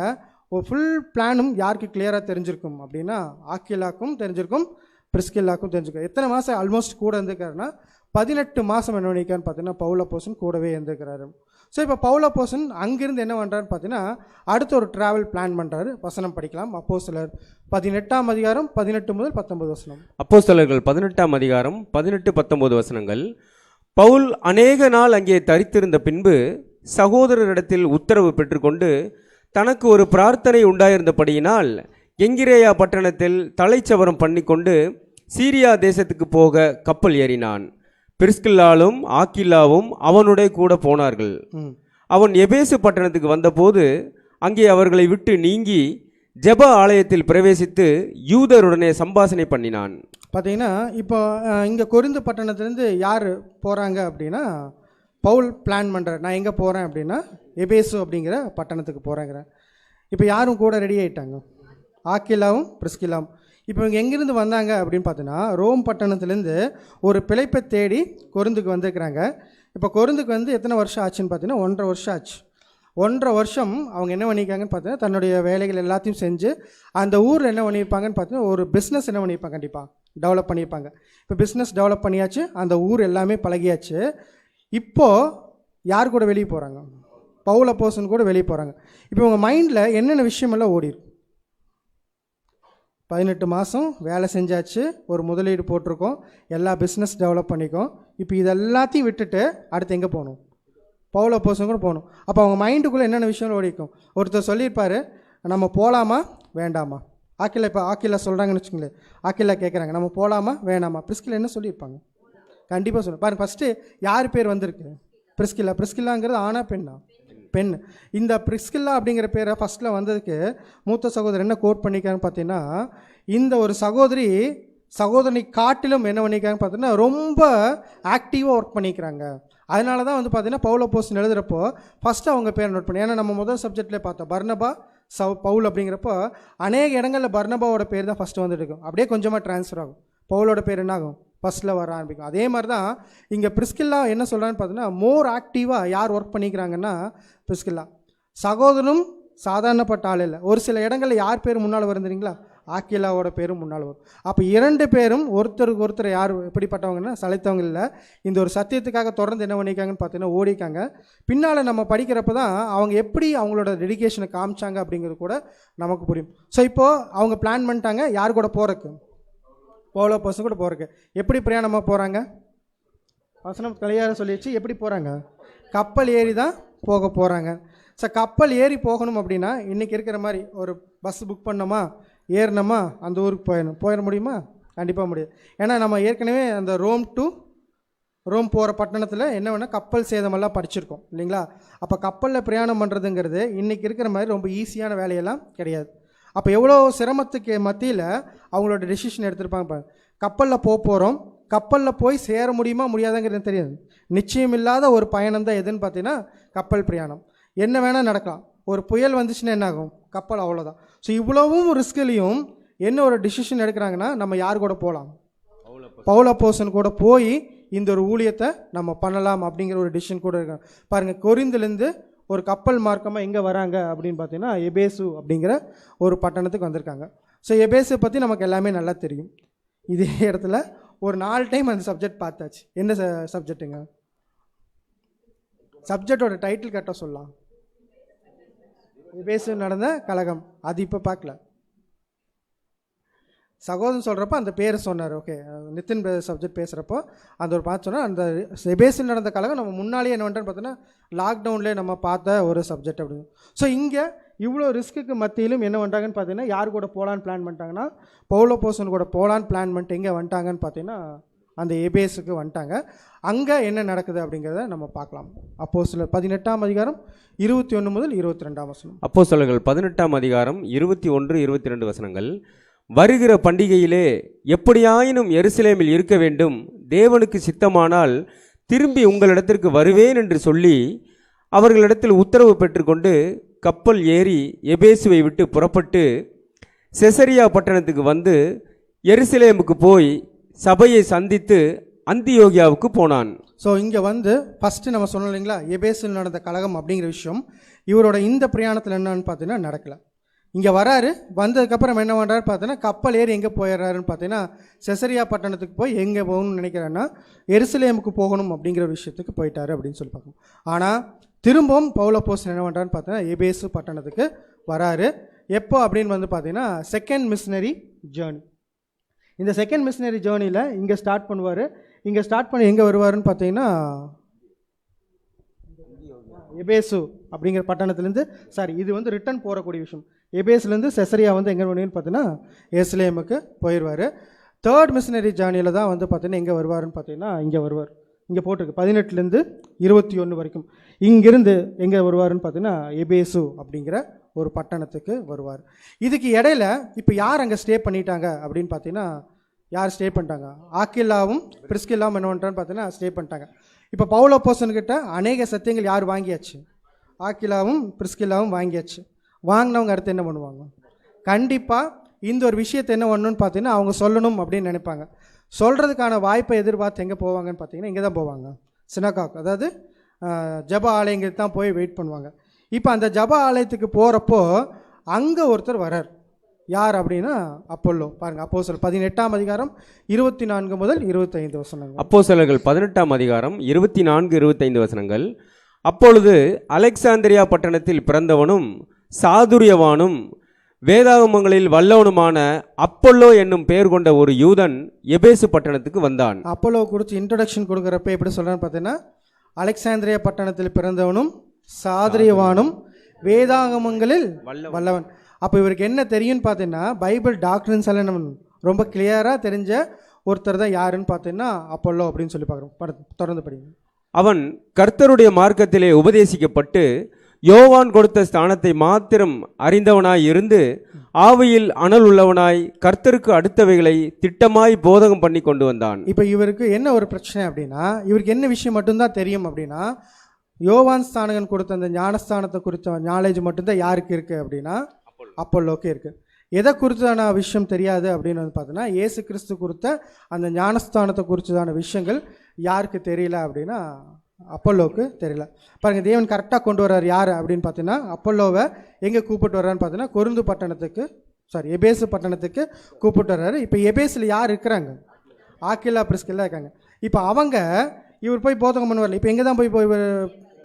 ஒரு ஃபுல் பிளானும் யாருக்கு கிளியராக தெரிஞ்சிருக்கும் அப்படின்னா ஆக்கில்லாக்கும் தெரிஞ்சிருக்கும், பிரிஸ்கில்லாக்கும் தெரிஞ்சிருக்கும். எத்தனை மாதம் ஆல்மோஸ்ட் கூட இருந்திருக்காருன்னா 18 மாதம் என்ன பண்ணிக்கான்னு பார்த்தீங்கன்னா பவுலப்போஸ்தலன் கூடவே இருந்திருக்கிறாரு. ஸோ இப்போ பவுலப்போஸ்தலன் அங்கிருந்து என்ன பண்ணுறாருன்னு பார்த்தீங்கன்னா அடுத்த ஒரு ட்ராவல் பிளான் பண்ணுறாரு. வசனம் படிக்கலாம். அப்போஸ்தலர் 18ஆம் அதிகாரம் 18 முதல் 19 வசனம். அப்போஸ்தலர்கள் 18ஆம் அதிகாரம் 18-19 வசனங்கள். பவுல் அநேக நாள் அங்கே தரித்திருந்த பின்பு சகோதரரிடத்தில் உத்தரவு பெற்றுக்கொண்டு தனக்கு ஒரு பிரார்த்தனை உண்டாயிருந்தபடியினால் கெங்கிரேயா பட்டணத்தில் தலைச்சவரம் பண்ணிக்கொண்டு சீரியா தேசத்துக்கு போக கப்பல் ஏறினான். பிரிஸ்கில்லாலும் ஆக்கில்லாவும் அவனுடைய கூட போனார்கள். அவன் எபேசு பட்டணத்துக்கு வந்தபோது அங்கே அவர்களை விட்டு நீங்கி ஜெப ஆலயத்தில் பிரவேசித்து யூதருடனே சம்பாஷணை பண்ணினான். பார்த்தீங்கன்னா இப்போ இங்கே கொரிந்து பட்டணத்துலேருந்து யார் போகிறாங்க அப்படின்னா பவுல் பிளான் பண்ணுறார். நான் எங்கே போகிறேன் அப்படின்னா எபேசு அப்படிங்கிற பட்டணத்துக்கு போகிறேங்கிறேன். இப்போ யாரும் கூட ரெடி ஆகிட்டாங்க, ஆக்கில்லாவும் பிரிஸ்கில்லாவும். இப்போ இவங்க எங்கேருந்து வந்தாங்க அப்படின்னு பார்த்தீங்கன்னா ரோம் பட்டணத்துலேருந்து ஒரு பிழைப்பை தேடி கொரிந்துக்கு வந்திருக்கிறாங்க. இப்போ கொரிந்துக்கு வந்து எத்தனை வருஷம் ஆச்சுன்னு பார்த்தீங்கன்னா 1.5 வருஷம் ஆச்சு. 1.5 வருஷம் அவங்க என்ன பண்ணியிருக்காங்கன்னு பார்த்தீங்கன்னா தன்னுடைய வேலைகள் எல்லாத்தையும் செஞ்சு அந்த ஊரில் என்ன பண்ணியிருப்பாங்கன்னு பார்த்தீங்கன்னா ஒரு பிஸ்னஸ் என்ன பண்ணியிருப்பாங்க, கண்டிப்பாக டெவலப் பண்ணியிருப்பாங்க. இப்போ பிஸ்னஸ் டெவலப் பண்ணியாச்சு, அந்த ஊர் எல்லாமே பழகியாச்சு. இப்போது யார் கூட வெளியே போகிறாங்க, பவுலப்போஸ்தலன் கூட வெளியே போகிறாங்க. இப்போ உங்கள் மைண்டில் என்னென்ன விஷயமெல்லாம் ஓடிடும், 18 மாதம் வேலை செஞ்சாச்சு, ஒரு முதலீடு போட்டிருக்கோம், எல்லா பிஸ்னஸ் டெவலப் பண்ணிக்கோம். இப்போ இதெல்லாத்தையும் விட்டுட்டு அடுத்து எங்கே போகணும், பவுலப்போஸ்தலன் கூட போகணும். அப்போ அவங்க மைண்டுக்குள்ளே என்னென்ன விஷயம் ஓடிக்கும். ஒருத்தர் சொல்லியிருப்பார் நம்ம போகலாமா வேண்டாமா. ஆக்கில்லா சொல்கிறாங்கன்னு வச்சுங்களேன், ஆக்கில்லா கேட்குறாங்க நம்ம போகலாமா வேணாமா. பிரிஸ்கில்லா என்ன சொல்லியிருப்பாங்க, கண்டிப்பாக சொல்லுங்கள். பாருங்கள் ஃபஸ்ட்டு யார் பேர் வந்திருக்கு, பிரிஸ்கில்லா. பிரிஸ்கில்லாங்கிறது ஆனா பெண்ணா, பெண். இந்த பிரிஸ்கில்லா அப்படிங்கிற பேரை ஃபஸ்ட்டில் வந்ததுக்கு மூத்த சகோதரர் என்ன கோட் பண்ணிக்கான்னு பார்த்தீங்கன்னா இந்த ஒரு சகோதரனை காட்டிலும் என்ன பண்ணிக்கான்னு பார்த்தீங்கன்னா ரொம்ப ஆக்டிவாக ஒர்க் பண்ணிக்கிறாங்க. அதனால தான் வந்து பார்த்தீங்கன்னா பவுலப்போஸ்தலன் எழுதுகிறப்போ ஃபஸ்ட்டு அவங்க பேரை நோட் பண்ணி. ஏன்னா நம்ம முதல் சப்ஜெக்ட்லேயே பார்த்தோம் பர்னபா பவுல் அப்படிங்கிறப்போ அநேக இடங்களில் பர்னபாவோட பேர் தான் ஃபஸ்ட்டு வந்துட்டு இருக்கும். அப்படியே கொஞ்சமாக ட்ரான்ஸ்ஃபர் ஆகும், பவுலோட பேர் என்ன ஆகும் ஃபஸ்ட்டில் வர ஆரம்பிக்கும். அதே மாதிரி தான் இங்கே பிரிஸ்கில்லா என்ன சொல்கிறான்னு பார்த்தீங்கன்னா மோர் ஆக்டிவாக யார் ஒர்க் பண்ணிக்கிறாங்கன்னா பிரிஸ்கில்லா. சகோதரனும் சாதாரணப்பட்ட ஆள் இல்லை. ஒரு சில இடங்களில் யார் பேர் முன்னால் வருந்துறீங்களா, ஆக்கில்லாவோட பேரும் முன்னால் வரும். அப்போ 2 பேரும் ஒருத்தருக்கு ஒருத்தர் யார் எப்படிப்பட்டவங்கன்னா சளைத்தவங்க இல்லை. இந்த ஒரு சத்தியத்துக்காக தொடர்ந்து என்ன பண்ணிக்காங்கன்னு பார்த்தீங்கன்னா ஓடிக்காங்க. பின்னால் நம்ம படிக்கிறப்ப தான் அவங்க எப்படி அவங்களோட டெடிகேஷனை காமிச்சாங்க அப்படிங்கிறது கூட நமக்கு புரியும். ஸோ இப்போது அவங்க பிளான் பண்ணிட்டாங்க யார் கூட போகிறக்கு, பவுலப்போஸ்தலன் கூட போகிறக்கு. எப்படி பிரயாணமாக போகிறாங்க, வசனம் கல்யாணம் சொல்லிடுச்சு. எப்படி போகிறாங்க, கப்பல் ஏறி தான் போக போகிறாங்க. ஸோ கப்பல் ஏறி போகணும் அப்படின்னா இன்றைக்கி இருக்கிற மாதிரி ஒரு பஸ் புக் பண்ணோமா, ஏறினோமா அந்த ஊருக்கு போயிட முடியுமா? கண்டிப்பாக முடியாது. ஏன்னா நம்ம ஏற்கனவே அந்த ரோம் போகிற பட்டணத்தில் என்ன வேணால் கப்பல் சேதமெல்லாம் படிச்சிருக்கோம் இல்லைங்களா? அப்போ கப்பலில் பிரயாணம் பண்ணுறதுங்கிறது இன்றைக்கி இருக்கிற மாதிரி ரொம்ப ஈஸியான வேலையெல்லாம் கிடையாது. அப்போ எவ்வளோ சிரமத்துக்கு மத்தியில் அவங்களோட டெசிஷன் எடுத்திருப்பாங்க. கப்பலில் போகிறோம், கப்பலில் போய் சேர முடியுமா முடியாதுங்கிறது தெரியாது. நிச்சயம் இல்லாத ஒரு பயணம் தான் எதுன்னு பார்த்தீங்கன்னா கப்பல் பிரயாணம். என்ன வேணால் நடக்கலாம். ஒரு புயல் வந்துச்சுன்னா என்ன ஆகும்? கப்பல் அவ்வளோதான். ஸோ இவ்வளவும் ரிஸ்க்லையும் என்ன ஒரு டிசிஷன் எடுக்கிறாங்கன்னா, நம்ம யார் கூட போகலாம்? பவுல் அப்போஸ்தலன் கூட போய் இந்த ஒரு ஊழியத்தை நம்ம பண்ணலாம் அப்படிங்கிற ஒரு டிசிஷன் கூட இருக்காங்க. பாருங்கள், கொரிந்திலேருந்து ஒரு கப்பல் மார்க்கமாக எங்கே வராங்க அப்படின்னு பார்த்தீங்கன்னா எபேசு அப்படிங்கிற ஒரு பட்டணத்துக்கு வந்திருக்காங்க. ஸோ எபேசு பற்றி நமக்கு எல்லாமே நல்லா தெரியும். இதே இடத்துல ஒரு 4 டைம் அந்த சப்ஜெக்ட் பார்த்தாச்சு. என்ன சப்ஜெக்ட்டுங்க? சப்ஜெக்டோட டைட்டில் கரெக்டாக சொல்லலாம். எபேசு நடந்த கலகம். அது இப்போ பார்க்கல. சகோதரன் சொல்கிறப்போ அந்த பேரை சொன்னார். ஓகே, நித்தின் சப்ஜெக்ட் பேசுகிறப்போ அந்த ஒரு பார்த்து சொன்னால் அந்த எபேசில் நடந்த கலகம் நம்ம முன்னாலேயே என்ன பண்ணுறேன்னு பார்த்தோன்னா லாக்டவுன்லேயே நம்ம பார்த்த ஒரு சப்ஜெக்ட் அப்படின்னு. ஸோ இங்கே இவ்வளோ ரிஸ்க்குக்கு மத்தியிலும் என்ன பண்ணிட்டாங்கன்னு பார்த்தீங்கன்னா, யார் கூட போகலான்னு பிளான் பண்ணிட்டாங்கன்னா, பவுல் அப்போஸ்தலன் கூட போகலான்னு பிளான் பண்ணிட்டு எங்கே வந்துட்டாங்கன்னு பார்த்தீங்கன்னா அந்த எபேசுக்கு வந்துட்டாங்க. அங்கே என்ன நடக்குது அப்படிங்கிறத நம்ம பார்க்கலாம். அப்போஸ்தலர் 18ஆம் அதிகாரம் 21 முதல் 22 வசனம். அப்போஸ்தலர்கள் 18ஆம் அதிகாரம் 21, 22 வசனங்கள். வருகிற பண்டிகையிலே எப்படியாயினும் எருசலேமில் இருக்க வேண்டும், தேவனுக்கு சித்தமானால் திரும்பி உங்களிடத்திற்கு வருவேன் என்று சொல்லி அவர்களிடத்தில் உத்தரவு பெற்றுக்கொண்டு கப்பல் ஏறி எபேசுவை விட்டு புறப்பட்டு செசரியா பட்டணத்துக்கு வந்து எருசலேமுக்கு போய் சபையை சந்தித்து அந்தியோகியாவுக்கு போனான். ஸோ இங்கே வந்து ஃபஸ்ட்டு நம்ம சொன்னோம் இல்லைங்களா, எபேசில் நடந்த கலகம் அப்படிங்கிற விஷயம் இவரோட இந்த பிரயாணத்தில் என்னன்னு பார்த்தீங்கன்னா நடக்கலை. இங்கே வராரு, வந்ததுக்கப்புறம் என்ன பண்ணுறாரு பார்த்தீங்கன்னா, கப்பல் ஏறி எங்கே போயிடுறாருன்னு பார்த்தீங்கன்னா செசரியா பட்டணத்துக்கு போய் எங்கே போகணும்னு நினைக்கிறேன்னா எருசலேமுக்கு போகணும் அப்படிங்கிற விஷயத்துக்கு போயிட்டாரு அப்படின்னு சொல்லி பார்க்கணும். ஆனால் திரும்பவும் பவுல் அப்போஸ்தலன் என்ன பண்ணுறான்னு பார்த்தீங்கன்னா எபேசு பட்டணத்துக்கு வராரு. எப்போ அப்படின்னு வந்து பார்த்தீங்கன்னா செகண்ட் மிஷனரி ஜேர்னி. இந்த செகண்ட் மிஷனரி ஜேர்னியில் இங்கே ஸ்டார்ட் பண்ணுவார். இங்கே ஸ்டார்ட் பண்ணி எங்கே வருவாருன்னு பார்த்தீங்கன்னா எபேசு அப்படிங்கிற பட்டணத்துலேருந்து, இது வந்து ரிட்டன் போகக்கூடிய விஷயம். எபேஸ்லேருந்து செசரியா வந்து எங்கே வேணும்னு பார்த்தீங்கன்னா எருசலேமுக்கு போயிடுவார். தேர்ட் மிஷனரி ஜேர்னியில் தான் வந்து பார்த்தீங்கன்னா எங்கே வருவாருன்னு பார்த்தீங்கன்னா இங்கே வருவார். இங்கே போட்டிருக்கு 18லேருந்து 21 வரைக்கும். இங்கிருந்து எங்கே வருவாருன்னு பார்த்தீங்கன்னா எபேசு அப்படிங்கிற ஒரு பட்டணத்துக்கு வருவார். இதுக்கு இடையில இப்போ யார் அங்கே ஸ்டே பண்ணிட்டாங்க அப்படின்னு பார்த்தீங்கன்னா, யார் ஸ்டே பண்ணிட்டாங்க? ஆக்கில்லாவும் பிரிஸ்கில்லாவும் என்ன பண்ணுறான்னு பார்த்தீங்கன்னா ஸ்டே பண்ணிட்டாங்க. இப்போ பவுல் அப்போஸ்தலன்கிட்ட அநேக சத்தியங்கள் யார் வாங்கியாச்சு? ஆக்கில்லாவும் பிரிஸ்கில்லாவும் வாங்கியாச்சு. வாங்கினவங்க அடுத்து என்ன பண்ணுவாங்க? கண்டிப்பாக இந்த ஒரு விஷயத்தை என்ன பண்ணணும்னு பார்த்தீங்கன்னா அவங்க சொல்லணும் அப்படின்னு நினைப்பாங்க. சொல்கிறதுக்கான வாய்ப்பை எதிர்பார்த்து எங்கே போவாங்கன்னு பார்த்தீங்கன்னா இங்கே தான் போவாங்க. சினகாக், அதாவது ஜப ஆலயங்களுக்கு தான் போய் வெயிட் பண்ணுவாங்க. இப்போ அந்த ஜப ஆலயத்துக்கு போகிறப்போ அங்கே ஒருத்தர் வரார். யார் அப்படின்னா அப்போல்லோ. பாருங்கள், அப்போஸ்தலர் 18ஆம் அதிகாரம் 24 முதல் 25 வசனங்கள். அப்போஸ்தலர்கள் 18ஆம் அதிகாரம் 24, 25 வசனங்கள். அப்பொழுது அலெக்சாந்திரியா பட்டணத்தில் பிறந்தவனும் சாதுரியவானும் வேதாகமங்களில் வல்லவனுமான அப்போல்லோ என்னும் பெயர் கொண்ட ஒரு யூதன் எபேசு பட்டணத்துக்கு வந்தான். அப்போல்லோ குறித்து இன்ட்ரடக்ஷன் கொடுக்குறப்ப எப்படி சொல்கிறான்னு பார்த்தீங்கன்னா, அலெக்சாந்திரியா பட்டணத்தில் பிறந்தவனும் சாதுரியவானும் வேதாகமங்களில் வல்லவன். அப்போ இவருக்கு என்ன தெரியும்னு பார்த்தீங்கன்னா, பைபிள் டாக்டரின்ஸ் எல்லாம் நம்ம ரொம்ப கிளியராக தெரிஞ்ச ஒருத்தர் தான் யாருன்னு பார்த்தீங்கன்னா அப்போல்லோ அப்படின்னு சொல்லி பார்க்குறோம். தொடர்ந்து படிங்க. அவன் கர்த்தருடைய மார்க்கத்திலே உபதேசிக்கப்பட்டு யோவான் கொடுத்த ஸ்தானத்தை மாத்திரம் அறிந்தவனாய் இருந்து ஆவியில் அனல் உள்ளவனாய் கர்த்தருக்கு அடுத்தவைகளை திட்டமாய் போதகம் பண்ணி கொண்டு வந்தான். இப்போ இவருக்கு என்ன ஒரு பிரச்சனை அப்படின்னா, இவருக்கு என்ன விஷயம் மட்டும்தான் தெரியும் அப்படின்னா, யோவான் ஸ்தானகன் கொடுத்த அந்த ஞானஸ்தானத்தை குறித்த நாலேஜ் மட்டும்தான் யாருக்கு இருக்குது அப்படின்னா அப்போல்லோக்கே இருக்குது. எதை குறித்தான விஷயம் தெரியாது அப்படின்னு வந்து பார்த்தீங்கன்னா, இயேசு கிறிஸ்து கொடுத்த அந்த ஞானஸ்தானத்தை குறித்ததான விஷயங்கள் யாருக்கு தெரியல அப்படின்னா அப்போல்லோவுக்கு தெரியல. பாருங்கள், தேவன் கரெக்டாக கொண்டு வர்றார் யார் அப்படின்னு பார்த்தீங்கன்னா அப்போல்லோவை எங்கே கூப்பிட்டு வர்றான்னு பார்த்தீங்கன்னா கொரிந்து பட்டணத்துக்கு, எபேசு பட்டணத்துக்கு கூப்பிட்டு வர்றாரு. இப்போ எபேஸில் யார் இருக்கிறாங்க? ஆக்கில்லா பிரிஸ்கில்லா இருக்காங்க. இப்போ அவங்க இவர் போய் போதகம் பண்ணுவார். இப்போ எங்கே தான் போய்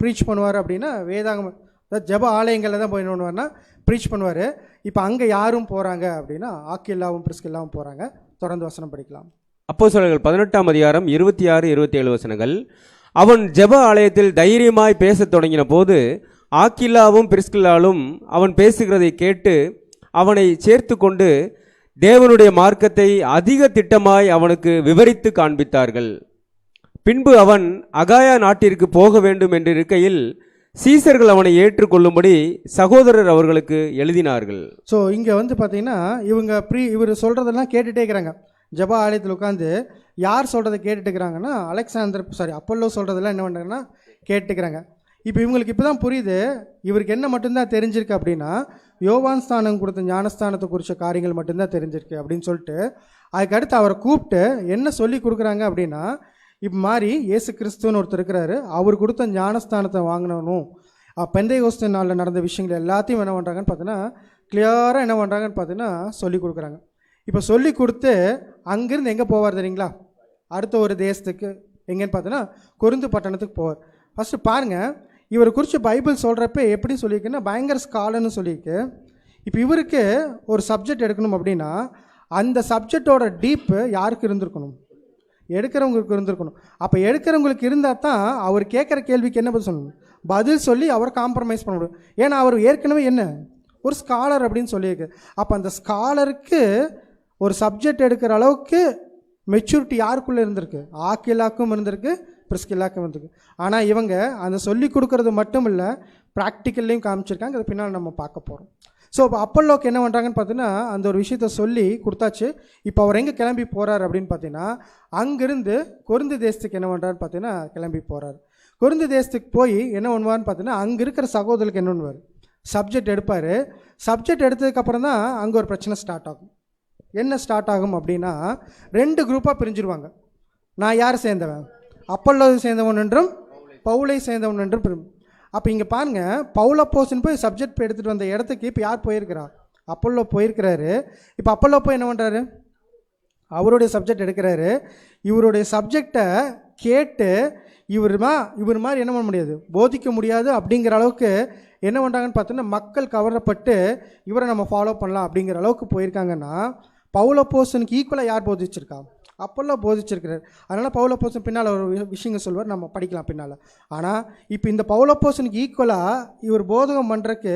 ப்ரீச் பண்ணுவார் அப்படின்னா வேதாகம், அதாவது ஜப ஆலயங்களில் தான் போய் என்ன பண்ணுவார்னா ப்ரீச் பண்ணுவார். இப்போ அங்கே யாரும் போகிறாங்க அப்படின்னா ஆக்கில்லாவும் பிரிஸ்கில்லாவும் போகிறாங்க. தொடர்ந்து வசனம் படிக்கலாம். அப்போஸ்தலர்கள் 18ஆம் அதிகாரம் 26, 27 வசனங்கள். அவன் ஜெப ஆலயத்தில் தைரியமாய் பேசத் தொடங்கின போது ஆக்கில்லாவும் பிரிஸ்கில்லாலும் அவன் பேசுகிறதை கேட்டு அவனை சேர்த்து கொண்டு தேவனுடைய மார்க்கத்தை அதிக திட்டமாய் அவனுக்கு விவரித்து காண்பித்தார்கள். பின்பு அவன் அகாயா நாட்டிற்கு போக வேண்டும் என்று இருக்கையில் சீசர்கள் அவனை ஏற்றுக்கொள்ளும்படி சகோதரர் அவர்களுக்கு எழுதினார்கள். ஸோ இங்கே வந்து பார்த்தீங்கன்னா இவர் சொல்கிறதெல்லாம் கேட்டுகிட்டே இருக்கிறாங்க. ஜெப ஆலயத்தில் உட்காந்து யார் சொல்கிறத கேட்டுட்டு இருக்கிறாங்கன்னா அப்பல்லோ சொல்கிறதெல்லாம் என்ன பண்ணுறாங்கன்னா கேட்டுக்கிறாங்க. இப்போ இவங்களுக்கு இப்போ தான் புரியுது இவருக்கு என்ன மட்டும்தான் தெரிஞ்சிருக்கு அப்படின்னா யோவான் ஸ்தானம் கொடுத்த ஞானஸ்தானத்தை குறித்த காரியங்கள் மட்டும்தான் தெரிஞ்சிருக்கு அப்படின்னு சொல்லிட்டு அதுக்கடுத்து அவரை கூப்பிட்டு என்ன சொல்லி கொடுக்குறாங்க அப்படின்னா, இப்போ மாதிரி இயேசு கிறிஸ்துன்னு ஒருத்தர் இருக்கிறாரு, அவர் கொடுத்த ஞானஸ்தானத்தை வாங்கினணும். பெந்தைகோஸ்து நாளில் நடந்த விஷயங்கள் எல்லாத்தையும் என்ன பண்ணுறாங்கன்னு பார்த்தீங்கன்னா கிளியராக என்ன பண்ணுறாங்கன்னு பார்த்தீங்கன்னா சொல்லி கொடுக்குறாங்க. இப்போ சொல்லி கொடுத்து அங்கேருந்து எங்கே போவார் தெரியுங்களா? அடுத்த ஒரு தேசத்துக்கு எங்கேன்னு பார்த்தீங்கன்னா கொரிந்து பட்டணத்துக்கு போவார். ஃபஸ்ட்டு பாருங்கள், இவரை குறித்து பைபிள் சொல்கிறப்ப எப்படி சொல்லியிருக்குன்னா பயங்கர ஸ்காலர்னு சொல்லியிருக்கு. இப்போ இவருக்கு ஒரு சப்ஜெக்ட் எடுக்கணும் அப்படின்னா அந்த சப்ஜெக்டோட டீப்பு யாருக்கு இருந்திருக்கணும்? எடுக்கிறவங்களுக்கு இருந்திருக்கணும். அப்போ எடுக்கிறவங்களுக்கு இருந்தால் தான் அவர் கேட்குற கேள்விக்கு என்ன பதில் சொல்லணும், பதில் சொல்லி அவரை காம்ப்ரமைஸ் பண்ண முடியும். ஏன்னா அவர் ஏற்கனவே என்ன ஒரு ஸ்காலர் அப்படின்னு சொல்லியிருக்கு. அப்போ அந்த ஸ்காலருக்கு ஒரு சப்ஜெக்ட் எடுக்கிற அளவுக்கு மெச்சூரிட்டி யாருக்குள்ளே இருந்திருக்கு? ஆக்கிலாக்கும் இருந்திருக்கு, பிரிஸ்கில்லாக்கும் இருந்திருக்கு. ஆனால் இவங்க அந்த சொல்லி கொடுக்கறது மட்டும் இல்லை, ப்ராக்டிக்கல்லையும் காமிச்சிருக்காங்க. அது பின்னால் நம்ம பார்க்க போகிறோம். ஸோ இப்போ அப்பல்லோக்கு என்ன பண்ணுறாங்கன்னு பார்த்தீங்கன்னா அந்த ஒரு விஷயத்த சொல்லி கொடுத்தாச்சு. இப்போ அவர் எங்கே கிளம்பி போகிறார் அப்படின்னு பார்த்தீங்கன்னா அங்கேருந்து கொரிந்து தேசத்துக்கு என்ன பண்ணுறாருன்னு பார்த்தீங்கன்னா கிளம்பி போகிறார். கொரிந்து தேசத்துக்கு போய் என்ன பண்ணுவார்னு பார்த்தீங்கன்னா அங்கே இருக்கிற சகோதரருக்கு என்ன பண்ணுவார், சப்ஜெக்ட் எடுப்பார். சப்ஜெக்ட் எடுத்ததுக்கப்புறம் தான் அங்கே ஒரு பிரச்சனை ஸ்டார்ட் ஆகும். என்ன ஸ்டார்ட் ஆகும் அப்படின்னா 2 குரூப்பாக பிரிஞ்சிருவாங்க. நான் யாரை சேர்ந்தவன், அப்பல்லோ சேர்ந்தவன் என்றும் பவுலை சேர்ந்தவன் என்றும். அப்போ இங்கே பாருங்கள், பவுலப்போஸ்தலன் போய் சப்ஜெக்ட் எடுத்துகிட்டு வந்த இடத்துக்கு இப்போ யார் போயிருக்கிறா? அப்பல்லோ போயிருக்கிறாரு. இப்போ அப்பல்லோ போய் என்ன பண்ணுறாரு, அவருடைய சப்ஜெக்ட் எடுக்கிறாரு. இவருடைய சப்ஜெக்டை கேட்டு இவர் மாதிரி என்ன பண்ண முடியாது, போதிக்க முடியாது அப்படிங்கிற அளவுக்கு என்ன பண்ணுறாங்கன்னு பார்த்தோன்னா மக்கள் கவரப்பட்டு இவரை நம்ம ஃபாலோ பண்ணலாம் அப்படிங்கிற அளவுக்கு போயிருக்காங்கன்னா பவுலப்போஸ்தலனுக்கு ஈக்குவலாக யார் போதிச்சிருக்கா? அப்பல்லோ போதிச்சிருக்கிறார். அதனால் பவுலப்போஸ்தலன் பின்னால் ஒரு விஷயங்கள் சொல்வார், நம்ம படிக்கலாம் பின்னால். ஆனால் இப்போ இந்த பவுலப்போஸ்தலனுக்கு ஈக்குவலாக இவர் போதகம் பண்ணுறக்கு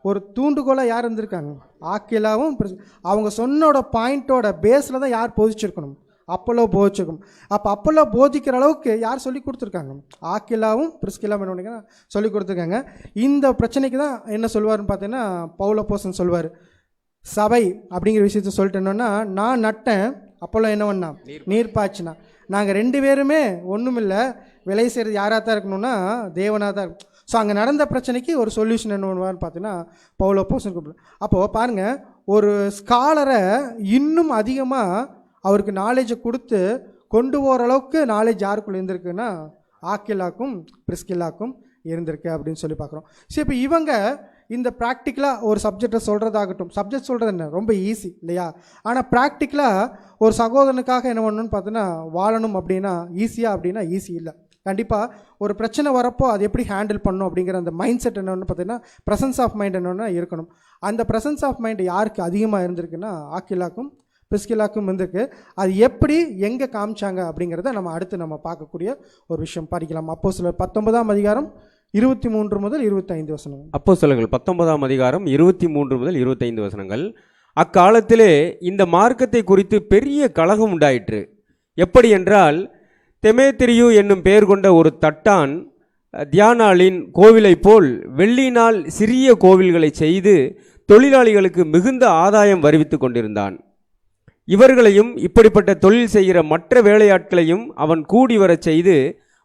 ஒரு தூண்டுகோலாக யார் இருந்திருக்காங்க? ஆக்கிலாவும். அவங்க சொன்னோட பாயிண்ட்டோட பேஸில் தான் யார் போதிச்சிருக்கணும்? அப்பல்லோ போதிச்சிருக்கணும். அப்போ அப்பல்லோ போதிக்கிற அளவுக்கு யார் சொல்லி கொடுத்துருக்காங்க? ஆக்கிலாவும் பிரிஸ்கில்லாவும் என்ன பண்ணிங்கன்னா சொல்லி கொடுத்துருக்காங்க. இந்த பிரச்சனைக்கு தான் என்ன சொல்வார்னு பார்த்தீங்கன்னா பவுலப்போஸ்தலன் சொல்வார், சபை அப்படிங்கிற விஷயத்த சொல்லிட்டு என்னன்னா, நான் நட்டேன், அப்போல்லாம் என்ன பண்ணா நீர் பாய்ச்சினா, நாங்கள் 2 பேருமே ஒன்றும் இல்லை, விலை செய்கிறது யாராக தான் இருக்கணும்னா தேவனாக தான் இருக்கும். ஸோ அங்கே நடந்த பிரச்சனைக்கு ஒரு சொல்யூஷன் என்ன பண்ணுவார்னு பார்த்தீங்கன்னா பவுலப்போஸ்தலன் கூப்பிடு. அப்போது பாருங்கள், ஒரு ஸ்காலரை இன்னும் அதிகமாக அவருக்கு நாலேஜை கொடுத்து கொண்டு போகிற அளவுக்கு நாலேஜ் யாருக்குள்ளே இருந்திருக்குன்னா ஆக்கிலாக்கும் பிரிஸ்கில்லாக்கும் இருந்திருக்கு அப்படின்னு சொல்லி பார்க்குறோம். ஸோ இப்போ இவங்க இந்த ப்ராக்டிக்கலாக ஒரு சப்ஜெக்டை சொல்கிறதாகட்டும், சப்ஜெக்ட் சொல்கிறது என்ன ரொம்ப ஈஸி இல்லையா? ஆனால் ப்ராக்டிக்கலாக ஒரு சகோதரனுக்காக என்ன பண்ணணும்னு பார்த்தோன்னா வாழணும் அப்படின்னா ஈஸியாக அப்படின்னா ஈஸி இல்லை. கண்டிப்பாக ஒரு பிரச்சனை வரப்போ அது எப்படி ஹேண்டில் பண்ணணும் அப்படிங்கிற அந்த மைண்ட் செட் என்னென்னு பார்த்தீங்கன்னா ப்ரெசன்ஸ் ஆஃப் மைண்ட் என்னென்னா இருக்கணும். அந்த ப்ரெசன்ஸ் ஆஃப் மைண்ட் யாருக்கு அதிகமாக இருந்திருக்குன்னா ஆக்கிலாக்கும் பிரிஸ்கில்லாக்கும் இருந்திருக்கு. அது எப்படி எங்கே காமிச்சாங்க அப்படிங்கிறத நம்ம அடுத்து நம்ம பார்க்கக்கூடிய ஒரு விஷயம் படிக்கலாம். அப்போஸ்தலர் 19ஆம் அதிகாரம் 23 முதல் 25 வசனங்கள். அப்போஸ்தலர்கள் 19ஆம் அதிகாரம் 23 முதல் 25 வசனங்கள். அக்காலத்திலே இந்த மார்க்கத்தை குறித்து பெரிய கலகம் உண்டாயிற்று. எப்படி என்றால், தெமேத்திரியு என்னும் பெயர் கொண்ட ஒரு தட்டான் தியானாளின் கோவிலை போல் வெள்ளியினால் சிறிய கோவில்களை செய்து தொழிலாளிகளுக்கு மிகுந்த ஆதாயம் வருவித்து கொண்டிருந்தான். இவர்களையும் இப்படிப்பட்ட தொழில் செய்கிற மற்ற வேலையாட்களையும் அவன் கூடி வரச் செய்து,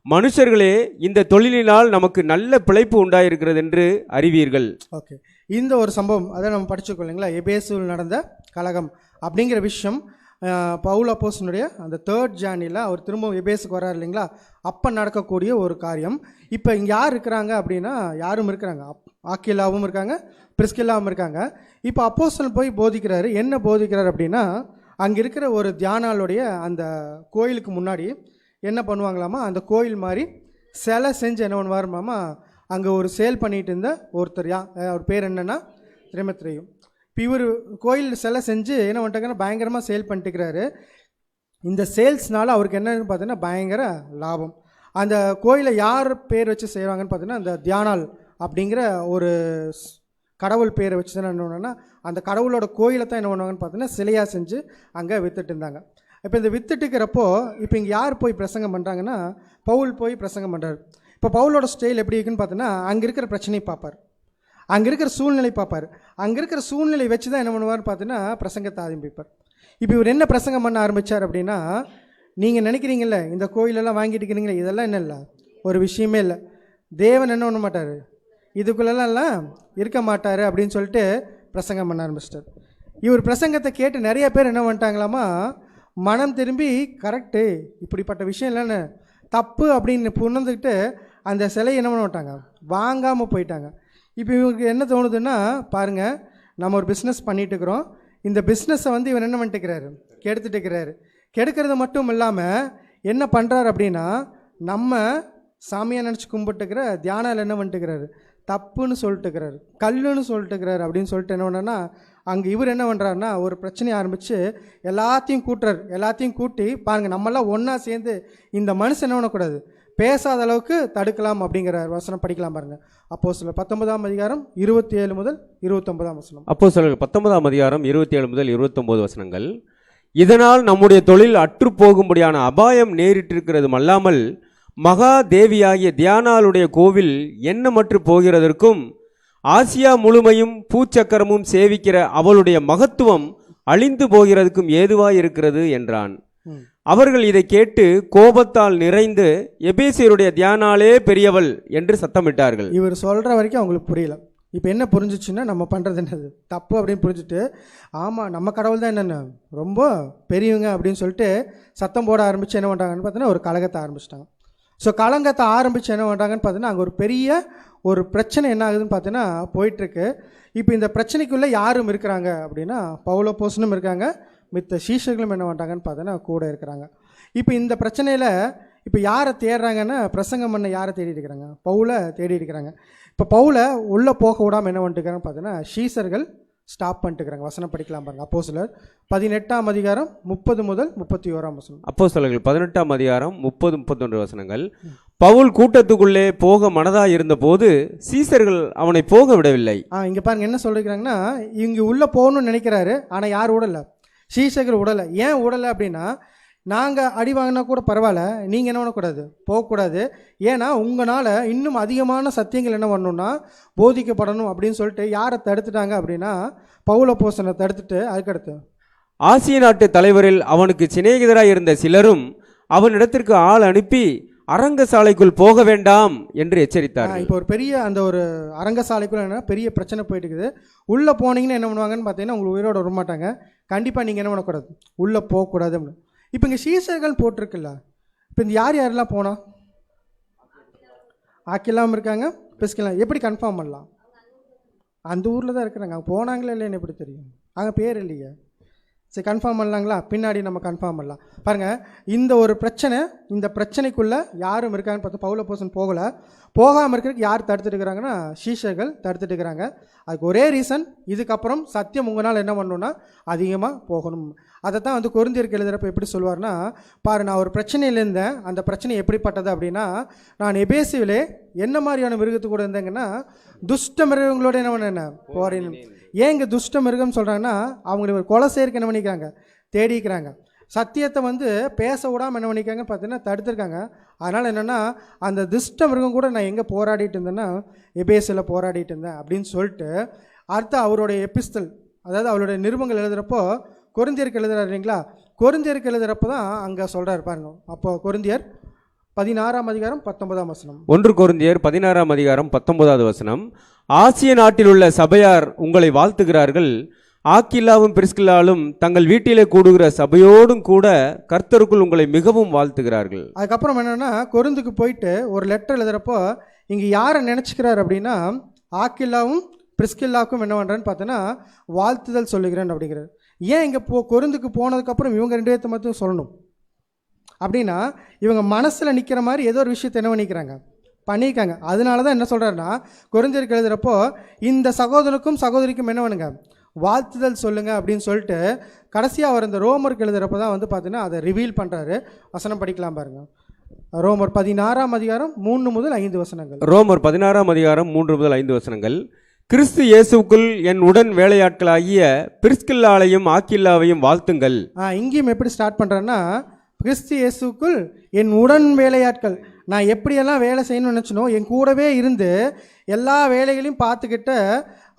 மனுஷர்களே, இந்த தொழிலினால் நமக்கு நல்ல பிழைப்பு உண்டாயிருக்கிறது என்று அறிவீர்கள். ஓகே, இந்த ஒரு சம்பவம் அதை நம்ம படிச்சுக்கோ இல்லைங்களா? எபேசுவில் நடந்த கலகம் அப்படிங்கிற விஷயம் பவுல் அப்போஸ்தலனுடைய அந்த 3rd ஜானியில் அவர் திரும்ப எபேசுக்கு வர்றார் இல்லைங்களா? அப்போ நடக்கக்கூடிய ஒரு காரியம். இப்போ இங்கே யார் இருக்கிறாங்க அப்படின்னா யாரும் இருக்கிறாங்க, ஆக்கிலாவும் இருக்காங்க, பிரிஸ்கில்லாவும் இருக்காங்க. இப்போ அப்போஸ்தலன் போய் போதிக்கிறாரு. என்ன போதிக்கிறார் அப்படின்னா, அங்கே இருக்கிற ஒரு தியானாளுடைய அந்த கோயிலுக்கு முன்னாடி என்ன பண்ணுவாங்களாமா, அந்த கோயில் மாதிரி சிலை செஞ்சு என்ன பண்ணுவாருமாமா, அங்கே ஒரு சேல் பண்ணிகிட்டு இருந்த ஒருத்தர், அவர் பேர் என்னென்னா திமேத்திரியு. இப்போ இவர் கோயில் சிலை செஞ்சு என்ன பண்ணிட்டாங்கன்னா பயங்கரமாக சேல் பண்ணிட்டுக்கிறாரு. இந்த சேல்ஸ்னால அவருக்கு என்னன்னு பார்த்தீங்கன்னா பயங்கர லாபம். அந்த கோயிலை யார் பேர் வச்சு செய்வாங்கன்னு பார்த்தீங்கன்னா அந்த தியானாள் அப்படிங்கிற ஒரு கடவுள் பேரை வச்சு தான் என்ன பண்ணுவாங்கன்னா அந்த கடவுளோட கோயிலை தான் என்ன பண்ணுவாங்கன்னு பார்த்தீங்கன்னா சிலையாக செஞ்சு அங்கே வித்துட்டு இருந்தாங்க. இப்போ இந்த வித்துட்டு இருக்கிறப்போ இப்போ இங்கே யார் போய் பிரசங்கம் பண்ணுறாங்கன்னா பவுல் போய் பிரசங்கம் பண்ணுறாரு. இப்போ பவுலோட ஸ்டைல் எப்படி இருக்குன்னு பார்த்தீங்கன்னா அங்கே இருக்கிற பிரச்சனையை பார்ப்பார், அங்கே இருக்கிற சூழ்நிலை பார்ப்பார், அங்கே இருக்கிற சூழ்நிலை வச்சு தான் என்ன பண்ணுவார்னு பார்த்தீங்கன்னா பிரசங்கத்தை ஆரம்பிப்பார். இப்போ இவர் என்ன பிரசங்கம் பண்ண ஆரம்பித்தார் அப்படின்னா, நீங்கள் நினைக்கிறீங்கள இந்த கோயிலெல்லாம் வாங்கிட்டு இருக்கிறீங்களே இதெல்லாம் என்ன இல்லை, ஒரு விஷயமே இல்லை. தேவன் என்ன பண்ண மாட்டார், இதுக்குள்ளெல்லாம் இருக்க மாட்டார் அப்படின்னு சொல்லிட்டு பிரசங்கம் பண்ண ஆரம்பிச்சிட்டார். இவர் பிரசங்கத்தை கேட்டு நிறைய பேர் என்ன பண்ணிட்டாங்களாமா, மனம் திரும்பி கரெக்டு இப்படிப்பட்ட விஷயம் இல்லைன்னு தப்பு அப்படின்னு புணர்ந்துக்கிட்டு அந்த சிலையை என்ன பண்ண மாட்டாங்க, வாங்காமல் போயிட்டாங்க. இப்போ இவங்களுக்கு என்ன தோணுதுன்னா, பாருங்கள் நம்ம ஒரு பிஸ்னஸ் பண்ணிகிட்டு இருக்கிறோம், இந்த பிஸ்னஸை வந்து இவர் என்ன பண்ணிட்டுக்கிறாரு, கெடுத்துட்டு இருக்கிறாரு. கெடுக்கிறது மட்டும் இல்லாமல் என்ன பண்ணுறாரு அப்படின்னா, நம்ம சாமியாக நினச்சி கும்பிட்டுக்கிற தியானாவில் என்ன பண்ணிட்டுக்கிறாரு, தப்புன்னு சொல்லிட்டுக்கிறாரு, கல்லுன்னு சொல்லிட்டுக்கிறாரு அப்படின்னு சொல்லிட்டு என்ன பண்ணான்னா, அங்கே இவர் என்ன பண்ணுறாருன்னா ஒரு பிரச்சனையை ஆரம்பித்து எல்லாத்தையும் கூட்டுறாரு. எல்லாத்தையும் கூட்டி பாருங்கள் நம்மளாம் ஒன்றா சேர்ந்து இந்த மனுஷன் என்ன பண்ணக்கூடாது, பேசாத அளவுக்கு தடுக்கலாம் அப்படிங்கிற வசனம் படிக்கலாம் பாருங்கள். அப்போஸ்தலர் 19ஆம் அதிகாரம் 27 முதல் 29ஆம் வசனம். அப்போஸ்தலர் 19ஆம் அதிகாரம் 27 முதல் 29 வசனங்கள். இதனால் நம்முடைய தொழில் அற்று போகும்படியான அபாயம் நேரிட்டிருக்கிறதும் அல்லாமல் மகா தேவியாகிய தியானாளுடைய கோவில் எண்ணமற்று போகிறதற்கும் ஆசியா முழுமையும் பூச்சக்கரமும் சேவிக்கிற அவளுடைய மகத்துவம் அழிந்து போகிறதுக்கும் ஏதுவாய் இருக்கிறது என்றான். அவர்கள் இதை கேட்டு கோபத்தால் நிறைந்து எபேசியருடைய தியானாலே பெரியவள் என்று சத்தமிட்டார்கள். இவர் சொல்கிற வரைக்கும் அவங்களுக்கு புரியல. இப்போ என்ன புரிஞ்சிச்சுன்னா, நம்ம பண்ணுறது என்னது தப்பு அப்படின்னு புரிஞ்சுட்டு, ஆமாம் நம்ம கடவுள் தான் என்னென்ன ரொம்ப பெரியவங்க அப்படின்னு சொல்லிட்டு சத்தம் போட ஆரம்பித்து என்ன பண்ணுறாங்கன்னு பார்த்தீங்கன்னா ஒரு கலகத்தை ஆரம்பிச்சிட்டாங்க. ஸோ கலங்கத்தை ஆரம்பித்து என்ன பண்ணுறாங்கன்னு பார்த்தீங்கன்னா அங்கே ஒரு பெரிய ஒரு பிரச்சனை என்ன ஆகுதுன்னு பார்த்தீங்கன்னா போயிட்டுருக்கு. இப்போ இந்த பிரச்சனைக்குள்ளே யாரும் இருக்கிறாங்க அப்படின்னா பவுலப்போஸ்தலனும் இருக்காங்க, மித்த சீஷர்களும் என்ன பண்ணுறாங்கன்னு பார்த்தீங்கன்னா கூட இருக்கிறாங்க. இப்போ இந்த பிரச்சனையில் இப்போ யாரை தேடுறாங்கன்னா, பிரசங்கம் பண்ண யாரை தேடி இருக்கிறாங்க, பவுலை தேடி இருக்கிறாங்க. இப்போ பவுலை உள்ளே போக விடாமல் என்ன பண்ணிட்டுருக்காங்கன்னு பார்த்தீங்கன்னா சீஷர்கள் ஸ்டாப் பண்ணிட்டுருக்காங்க. வசனம் படிக்கலாம் பாருங்கள். அப்போஸ்தலர் 18ஆம் அதிகாரம் 30 முதல் 31ஆம் வசனம். அப்போஸ்தலர்கள் 18ஆம் அதிகாரம் 30-31 வசனங்கள். பவுல் கூட்டத்துக்குள்ளே போக மனதாக இருந்தபோது சீசர்கள் அவனை போக விடவில்லை. இங்கே பாருங்க என்ன சொல்லியிருக்கிறாங்கன்னா, இங்கே உள்ளே போகணும்னு நினைக்கிறாரு, ஆனால் யார் விடலை, சீஷர்கள் விடலை. ஏன் விடலை அப்படின்னா, நாங்கள் அடி வாங்கினா கூட பரவாயில்ல, நீங்கள் என்ன பண்ணக்கூடாது, போகக்கூடாது. ஏன்னா உங்களால் இன்னும் அதிகமான சத்தியங்கள் என்ன பண்ணணும்னா போதிக்கப்படணும் அப்படின்னு சொல்லிட்டு யாரை தடுத்துட்டாங்க அப்படின்னா பவுலப்போஸ்தலனை தடுத்துட்டு, அதுக்கடுத்து ஆசிய நாட்டு தலைவரில் அவனுக்கு சிநேகிதராய் இருந்த சிலரும் அவனிடத்திற்கு ஆள் அனுப்பி அரங்கசாலைக்குள் போக வேண்டாம் என்று எச்சரித்தார். இப்போ ஒரு பெரிய அந்த ஒரு அரங்கசாலைக்குள்ள என்ன பெரிய பிரச்சனை போயிட்டு இருக்குது. உள்ளே போனீங்கன்னா என்ன பண்ணுவாங்கன்னு பார்த்தீங்கன்னா உங்களுக்கு உயிரோட வரமாட்டாங்க. கண்டிப்பாக நீங்கள் என்ன பண்ணக்கூடாது, உள்ளே போகக்கூடாது அப்படின்னு. இப்போ இங்கே சீசர்கள் போட்டிருக்குல்ல, இப்போ இந்த யாரெல்லாம் போனால் ஆக்கிலாம் இருக்காங்க, பிஸ்கெல்லாம் எப்படி கன்ஃபார்ம் பண்ணலாம், அந்த ஊரில் தான் இருக்கிறாங்க, அங்கே போனாங்களே இல்லைன்னு எப்படி தெரியும், அங்கே பேர் இல்லையே. சரி கன்ஃபார்ம் பண்ணலாங்களா, பின்னாடி நம்ம கன்ஃபார்ம் பண்ணலாம். பாருங்கள் இந்த ஒரு பிரச்சனை, இந்த பிரச்சனைக்குள்ளே யாரும் இருக்காங்கன்னு பார்த்து பவுலப்போஸ்தலன் போகாமல் இருக்கிறதுக்கு யார் தடுத்துட்டு இருக்கிறாங்கன்னா சீஷர்கள் தடுத்துட்டு இருக்கிறாங்க. அதுக்கு ஒரே ரீசன், இதுக்கப்புறம் சத்தியம் உங்களால் என்ன பண்ணணும்னா அதிகமாக போகணும். அதை தான் வந்து கொரிந்தியருக்கு எழுதுகிறப்ப எப்படி சொல்லுவார்னா, பாரு நான் ஒரு பிரச்சனையில் இருந்தேன், அந்த பிரச்சனை எப்படிப்பட்டது அப்படின்னா, நான் எபேசுவிலே என்ன மாதிரியான மிருகத்து கூட இருந்தேங்கன்னா துஷ்ட மிருகங்களோட என்ன பண்ண போறேன். ஏன் இங்கே துஷ்ட மிருகம் சொல்கிறாங்கன்னா, அவங்களை ஒரு கொலை செய்யறதுக்கு என்ன பண்ணிக்கிறாங்க, தேடிக்கிறாங்க. சத்தியத்தை வந்து பேச விடாமல் என்ன பண்ணிக்காங்கன்னு பார்த்தீங்கன்னா தடுத்துருக்காங்க. அதனால் என்னென்னா அந்த துஷ்ட மிருகம் கூட நான் எங்கே போராடிட்டு இருந்தேன்னா எபேசில் போராடிட்டு இருந்தேன் அப்படின்னு சொல்லிட்டு அடுத்து அவருடைய எபிஸ்தல், அதாவது அவருடைய நிருபங்கள் எழுதுகிறப்போ கொரிந்தியருக்கு எழுதுறாரு இல்லைங்களா, கொரிந்தியருக்கு எழுதுகிறப்போ தான் அங்கே சொல்கிறார் பாருங்க. அப்போ கொரிந்தியர் 16ஆம் அதிகாரம் 19ஆம் வசனம். 1 கொரிந்தியர் 16ஆம் அதிகாரம் 19வது வசனம். ஆசிய நாட்டில் உள்ள சபையார் உங்களை வாழ்த்துகிறார்கள். ஆக்கில்லாவும் பிரிஸ்கில்லாலும் தங்கள் வீட்டிலே கூடுகிற சபையோடும் கூட கர்த்தருக்குள் உங்களை மிகவும் வாழ்த்துகிறார்கள். அதுக்கப்புறம் என்னென்னா கொரிந்துக்கு போயிட்டு ஒரு லெட்டர் எழுதுகிறப்போ இங்கே யாரை நினச்சிக்கிறார் அப்படின்னா ஆக்கில்லாவும் பிரிஸ்கில்லாவுக்கும் என்ன பண்ணுறேன்னு பார்த்தோன்னா வாழ்த்துதல் சொல்லுகிறேன் அப்படிங்கிறார். ஏன் இங்கே கொரிந்துக்கு போனதுக்கப்புறம் இவங்க 2 பேர்த்த மட்டும் சொல்லணும் அப்படின்னா, இவங்க மனசில் நிற்கிற மாதிரி ஏதோ ஒரு விஷயத்தை என்ன பண்ணியிருக்காங்க. அதனால தான் என்ன சொல்கிறாருன்னா கொரிந்தியருக்கு எழுதுகிறப்போ இந்த சகோதரனுக்கும் சகோதரிக்கும் என்ன பண்ணுங்க, வாழ்த்துதல் சொல்லுங்கள் அப்படின்னு சொல்லிட்டு கடைசியாக அவர் இந்த ரோமருக்கு எழுதுகிறப்ப தான் வந்து பார்த்தீங்கன்னா அதை ரிவீல் பண்ணுறாரு. வசனம் படிக்கலாம் பாருங்கள். ரோமர் 16ஆம் அதிகாரம் 3 முதல் 5 வசனங்கள். ரோமர் 16ஆம் அதிகாரம் 3 முதல் 5 வசனங்கள். கிறிஸ்து இயேசுக்குள் என் உடன் வேலையாட்களாகிய பிரிஸ்கில்லாளையும் ஆக்கில்லாவையும் வாழ்த்துங்கள். இங்கேயும் எப்படி ஸ்டார்ட் பண்ணுறேன்னா, கிறிஸ்து இயேசுக்குள் என் உடன் வேலையாட்கள், நான் எப்படியெல்லாம் வேலை செய்யணும்னு நினச்சினோ என் கூடவே இருந்து எல்லா வேலைகளையும் பார்த்துக்கிட்ட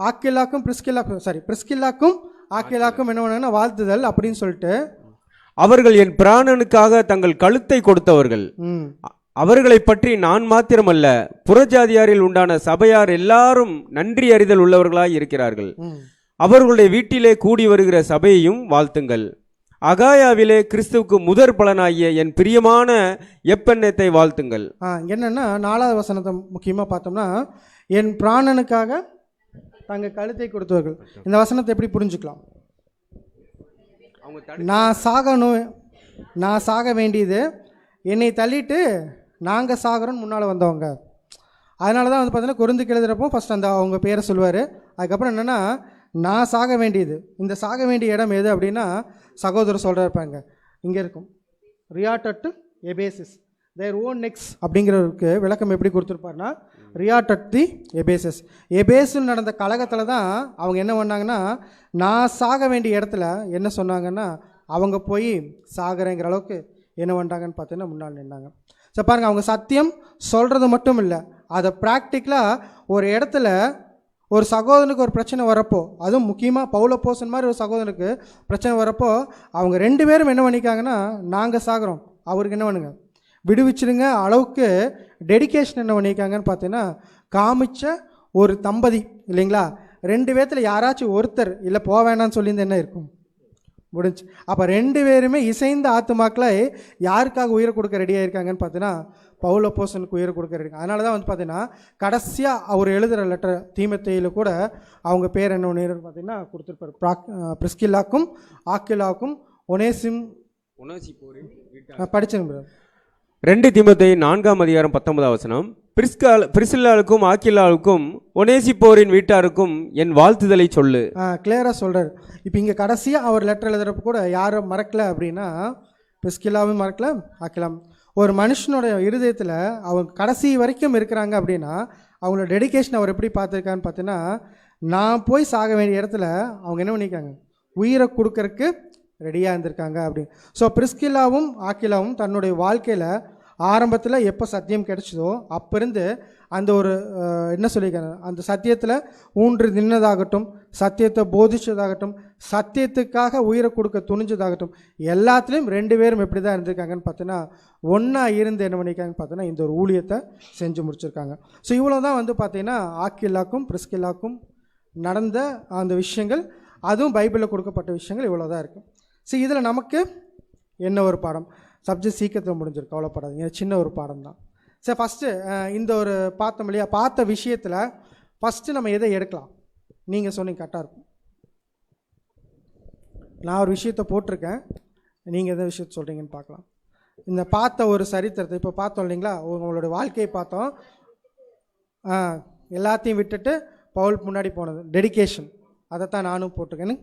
ஆக்கில்லாக்கும் பிரிஸ்கில்லாக்கும் ஆக்கில்லாக்கும் என்ன பண்ணாங்கன்னா வாழ்த்துதல் அப்படின்னு சொல்லிட்டு, அவர்கள் என் பிராணனுக்காக தங்கள் கழுத்தை கொடுத்தவர்கள். அவர்களை பற்றி நான் மாத்திரமல்ல, புறஜாதியாரில் உண்டான சபையார் எல்லாரும் நன்றி அறிதல் உள்ளவர்களாய் இருக்கிறார்கள். அவர்களுடைய வீட்டிலே கூடி வருகிற சபையையும் வாழ்த்துங்கள். அகாயாவிலே கிறிஸ்துவுக்கு முதற் பலனாகிய என் பிரியமான எப்பெண்ணத்தை வாழ்த்துங்கள். என்னன்னா 4வது வசனத்தை முக்கியமாக பார்த்தோம்னா, என் பிராணனுக்காக தங்கள் கழுத்தை கொடுத்தவர்கள். இந்த வசனத்தை எப்படி புரிஞ்சுக்கலாம்? நான் சாக வேண்டியது, என்னை தள்ளிட்டு நாங்கள் சாகிறோன்னு முன்னால் வந்தவங்க. அதனால தான் வந்து பார்த்தீங்கன்னா கொரிந்துக்கு எழுதுகிறப்போ ஃபஸ்ட் அந்த அவங்க பேரை சொல்லுவார். அதுக்கப்புறம் என்னென்னா, நான் சாக வேண்டியது, இந்த சாக வேண்டிய இடம் எது அப்படின்னா சகோதரர் சொல்கிறாருப்பாங்க, இங்கே இருக்கும் ரியாட்டட் எபேசிஸ் தேர் ஓன் நெக்ஸ் அப்படிங்கிறதுக்கு விளக்கம் எப்படி கொடுத்துருப்பாருன்னா, ரியாட்டட் தி எபேசஸ். எபேஸில் நடந்த கழகத்தில் தான் அவங்க என்ன பண்ணாங்கன்னா, நான் சாக வேண்டிய இடத்துல என்ன சொன்னாங்கன்னா, அவங்க போய் சாகிறேங்கிற அளவுக்கு என்ன பண்ணுறாங்கன்னு பார்த்தீங்கன்னா முன்னால் நின்னாங்க. ஸோ பாருங்கள், அவங்க சத்தியம் சொல்கிறது மட்டும் இல்லை, அதை ப்ராக்டிக்கலாக ஒரு இடத்துல ஒரு சகோதரனுக்கு ஒரு பிரச்சனை வரப்போ, அதுவும் முக்கியமாக பவுலப்போசன் மாதிரி ஒரு சகோதரனுக்கு பிரச்சனை வரப்போ, அவங்க 2 பேரும் என்ன பண்ணிக்காங்கன்னா, நாங்கள் சாகிறோம், அவருக்கு என்ன பண்ணுங்க விடுவிச்சிடுங்க அளவுக்கு டெடிகேஷன் என்ன பண்ணியிருக்காங்கன்னு பார்த்தீங்கன்னா காமிச்ச ஒரு தம்பதி இல்லைங்களா. 2 பேர்த்தில் யாராச்சும் ஒருத்தர் இல்லை போக வேணான்னு சொல்லியிருந்து என்ன இருக்கும், முடிஞ்சு. அப்போ 2 பேருமே இசைந்த ஆத்துமாக்களை யாருக்காக உயிரை கொடுக்க ரெடியாக இருக்காங்கன்னு பார்த்தீங்கன்னா பவுலப்போஸ்தலனுக்கு உயிரை கொடுக்க ரெடி. அதனால தான் வந்து பார்த்தீங்கன்னா கடைசியாக அவர் எழுதுகிற லெட்டர் தீமோத்தேயுல கூட அவங்க பேர் என்ன ஒன்று பார்த்தீங்கன்னா கொடுத்துருப்பார், பிரிஸ்கில்லாக்கும் ஆக்கில்லாவுக்கும் ஒனேசிம் படிச்சுங்க. 2 தீமோத்தேயு 4:19 பிரிஸ்கில்லாவுக்கும் ஆக்கில்லாவுக்கும் ஒனேசிப்போரின் வீட்டாருக்கும் என் வாழ்த்துதலை சொல்லு. கிளியராக சொல்கிறார். இப்போ இங்கே கடைசியாக அவர் லெட்டர் எழுதுறப்ப கூட யாரும் மறக்கலை அப்படின்னா பிரிஸ்கில்லாவும் மறக்கல, ஆக்கில்லாம். ஒரு மனுஷனுடைய இருதயத்தில் அவங்க கடைசி வரைக்கும் இருக்கிறாங்க அப்படின்னா அவங்களோட டெடிகேஷன் அவர் எப்படி பார்த்துருக்கான்னு பார்த்தீங்கன்னா, நான் போய் சாக வேண்டிய இடத்துல அவங்க என்ன பண்ணியிருக்காங்க, உயிரை கொடுக்கறக்கு ரெடியாக இருந்திருக்காங்க அப்படின்னு. ஸோ பிரிஸ்கில்லாவும் ஆக்கில்லாவும் தன்னுடைய வாழ்க்கையில் ஆரம்பத்தில் எப்போ சத்தியம் கிடைச்சதோ அப்போ இருந்து அந்த ஒரு என்ன சொல்லியிருக்காங்க, அந்த சத்தியத்தில் ஊன்று நின்னதாகட்டும், சத்தியத்தை போதிச்சதாகட்டும், சத்தியத்துக்காக உயிரை கொடுக்க துணிஞ்சதாகட்டும், எல்லாத்துலேயும் 2 பேரும் எப்படி தான் இருந்திருக்காங்கன்னு பார்த்தீங்கன்னா ஒன்றா இருந்து என்ன பண்ணியிருக்காங்கன்னு பார்த்தீங்கன்னா இந்த ஒரு ஊழியத்தை செஞ்சு முடிச்சிருக்காங்க. ஸோ இவ்வளோ தான் வந்து பார்த்தீங்கன்னா ஆக்கில்லாக்கும் பிரிஸ்கில்லாக்கும் நடந்த அந்த விஷயங்கள், அதுவும் பைபிளில் கொடுக்கப்பட்ட விஷயங்கள் இவ்வளோ தான் இருக்குது. ஸோ இதில் நமக்கு என்ன ஒரு பாடம், சப்ஜெக்ட் சீக்கிரத்தில் முடிஞ்சிருக்கு, கவலைப்படாதீங்க, சின்ன ஒரு பாடம் தான். சரி, ஃபஸ்ட்டு இந்த ஒரு பார்த்தோம் இல்லையா, பார்த்த விஷயத்தில் ஃபஸ்ட்டு நம்ம எதை எடுக்கலாம், நீங்கள் சொன்னீங்க கரெக்டாக இருக்கும். நான் ஒரு விஷயத்தை போட்டிருக்கேன், நீங்கள் எந்த விஷயத்தை சொல்கிறீங்கன்னு பார்க்கலாம். இந்த பார்த்த ஒரு சரித்திரத்தை இப்போ பார்த்தோம் இல்லைங்களா, உங்களோட வாழ்க்கையை பார்த்தோம். எல்லாத்தையும் விட்டுட்டு பவுல் முன்னாடி போனது டெடிகேஷன், அதைத்தான் நானும் போட்டிருக்கேன்னு.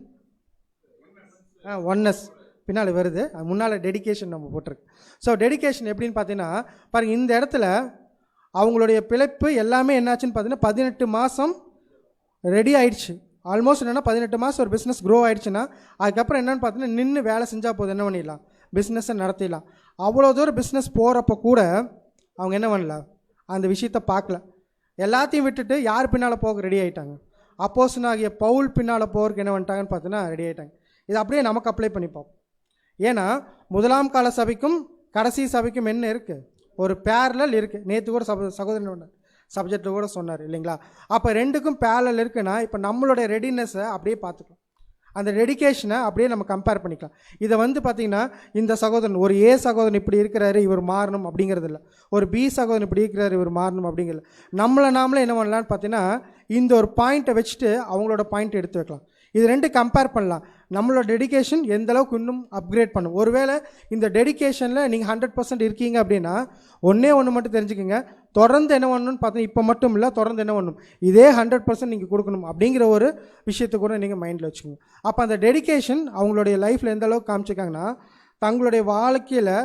ஒன்னஸ் பின்னால் வருது, அது முன்னால் டெடிகேஷன் நம்ம போட்டிருக்கு. ஸோ டெடிகேஷன் எப்படின்னு பார்த்தீங்கன்னா பாருங்கள், இந்த இடத்துல அவங்களுடைய பிழைப்பு எல்லாமே என்னாச்சுன்னு பார்த்தீங்கன்னா 18 மாதம் ரெடி ஆயிடுச்சு. ஆல்மோஸ்ட் என்னென்னா 18 மாதம் ஒரு பிஸ்னஸ் க்ரோ ஆகிடுச்சுன்னா அதுக்கப்புறம் என்னென்னு பார்த்தீங்கன்னா நின்று வேலை செஞ்சால் போதும், என்ன பண்ணிடலாம், பிஸ்னஸை நடத்திடலாம். அவ்வளோ தூரம் பிஸ்னஸ் போகிறப்ப கூட அவங்க என்ன பண்ணல, அந்த விஷயத்தை பார்க்கல. எல்லாத்தையும் விட்டுட்டு யார் பின்னால் போக ரெடி ஆகிட்டாங்க, அப்போஸ்தலனாகிய பவுல் பின்னால் போகிறதுக்கு என்ன பண்ணிட்டாங்கன்னு பார்த்தீங்கன்னா ரெடி ஆகிட்டாங்க. இது அப்படியே நமக்கு அப்ளை பண்ணி பார்ப்போம். ஏன்னா முதலாம் கால சபைக்கும் கடைசி சபைக்கும் என்ன இருக்குது, ஒரு பேரலல் இருக்குது. நேற்று கூட சகோதரன் சப்ஜெக்டில் கூட சொன்னார் இல்லைங்களா. அப்போ 2க்கும் பேரலல் இருக்குன்னா இப்போ நம்மளுடைய ரெடினஸை அப்படியே பார்த்துக்கலாம், அந்த டெடிகேஷனை அப்படியே நம்ம கம்பேர் பண்ணிக்கலாம். இதை வந்து பார்த்திங்கன்னா இந்த சகோதரன் ஒரு ஏ சகோதரன் இப்படி இருக்கிறாரு இவர் மாறணும் அப்படிங்கிறது இல்லை, ஒரு பி சகோதரன் இப்படி இருக்கிறாரு இவர் மாறணும் அப்படிங்கிறது. நாமளே என்ன பண்ணலான்னு பார்த்தீங்கன்னா இந்த ஒரு பாயிண்ட்டை வச்சுட்டு அவங்களோட பாயிண்ட் எடுத்து வைக்கலாம். இது 2 கம்பேர் பண்ணலாம். நம்மளோட டெடிகேஷன் எந்த அளவுக்கு இன்னும் அப்கிரேட் பண்ணும். ஒருவேளை இந்த டெடிகேஷனில் நீங்கள் 100% இருக்கீங்க அப்படின்னா ஒன்றே ஒன்று மட்டும் தெரிஞ்சுக்கோங்க, தொடர்ந்து என்ன பண்ணணும்னு பார்த்தா இப்போ மட்டும் இல்லை, தொடர்ந்து என்ன பண்ணணும், இதே 100% நீங்கள் கொடுக்கணும் அப்படிங்கிற ஒரு விஷயத்தை கூட நீங்கள் மைண்டில் வச்சுக்கோங்க. அப்போ அந்த டெடிகேஷன் அவங்களுடைய லைஃப்பில் எந்த அளவுக்கு காமிச்சிருக்காங்கன்னா தங்களுடைய வாழ்க்கையில்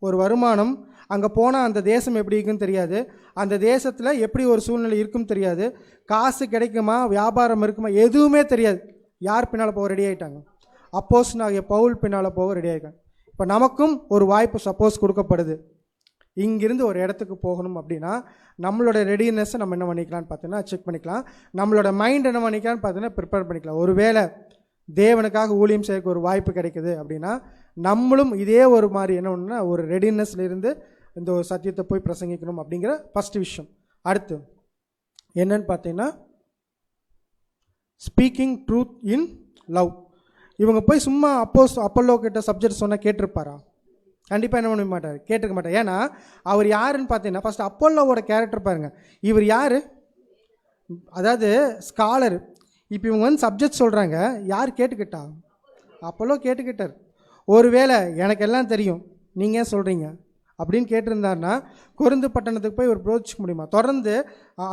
ஒரு வருமானம் அங்கே போனால் அந்த தேசம் எப்படி இருக்குன்னு தெரியாது, அந்த தேசத்தில் எப்படி ஒரு சூழ்நிலை இருக்குன்னு தெரியாது, காசு கிடைக்குமா, வியாபாரம் இருக்குமா, எதுவுமே தெரியாது. யார் பின்னால் போக ரெடி ஆகிட்டாங்க? அப்போஸ்தலனாகிய பவுல் பின்னால் போக ரெடி ஆகிட்டாங்க. இப்போ நமக்கும் ஒரு வாய்ப்பு சப்போஸ் கொடுக்கப்படுது, இங்கிருந்து ஒரு இடத்துக்கு போகணும் அப்படின்னா நம்மளோட ரெடினஸை நம்ம என்ன பண்ணிக்கலாம்னு பார்த்தீங்கன்னா செக் பண்ணிக்கலாம். நம்மளோட மைண்ட் என்ன பண்ணிக்கலாம்னு பார்த்தீங்கன்னா ப்ரிப்பேர் பண்ணிக்கலாம். ஒருவேளை தேவனுக்காக ஊழியம் செய்ய ஒரு வாய்ப்பு கிடைக்குது அப்படின்னா நம்மளும் இதே ஒரு மாதிரி என்ன ஒன்றுனா ஒரு ரெடினஸ்ல இருந்து இந்த ஒரு சத்தியத்தை போய் பிரசங்கிக்கணும் அப்படிங்கிற ஃபர்ஸ்ட் விஷயம். அடுத்து என்னன்னு பார்த்தீங்கன்னா ஸ்பீக்கிங் ட்ரூத் இன் லவ். இவங்க போய் சும்மா அப்பல்லோ கிட்ட சப்ஜெக்ட் சொன்னால் கேட்டிருப்பாரா? கண்டிப்பாக என்ன பண்ண மாட்டார், கேட்டிருக்க மாட்டார். ஏன்னா அவர் யாருன்னு பார்த்தீங்கன்னா ஃபஸ்ட் அப்பல்லோவோட கேரக்டர் பாருங்கள். இவர் யார்? அதாவது ஸ்காலர். இப்போ இவங்க வந்து சப்ஜெக்ட் சொல்கிறாங்க, யார் கேட்டுக்கிட்டா? அப்பல்லோ கேட்டுக்கிட்டார். ஒருவேளை எனக்கு எல்லாம் தெரியும் நீங்கள் ஏன் சொல்கிறீங்க அப்படின்னு கேட்டிருந்தாருன்னா கொரிந்து பட்டணத்துக்கு போய் ஒரு புரோச்சிக்க முடியுமா? தொடர்ந்து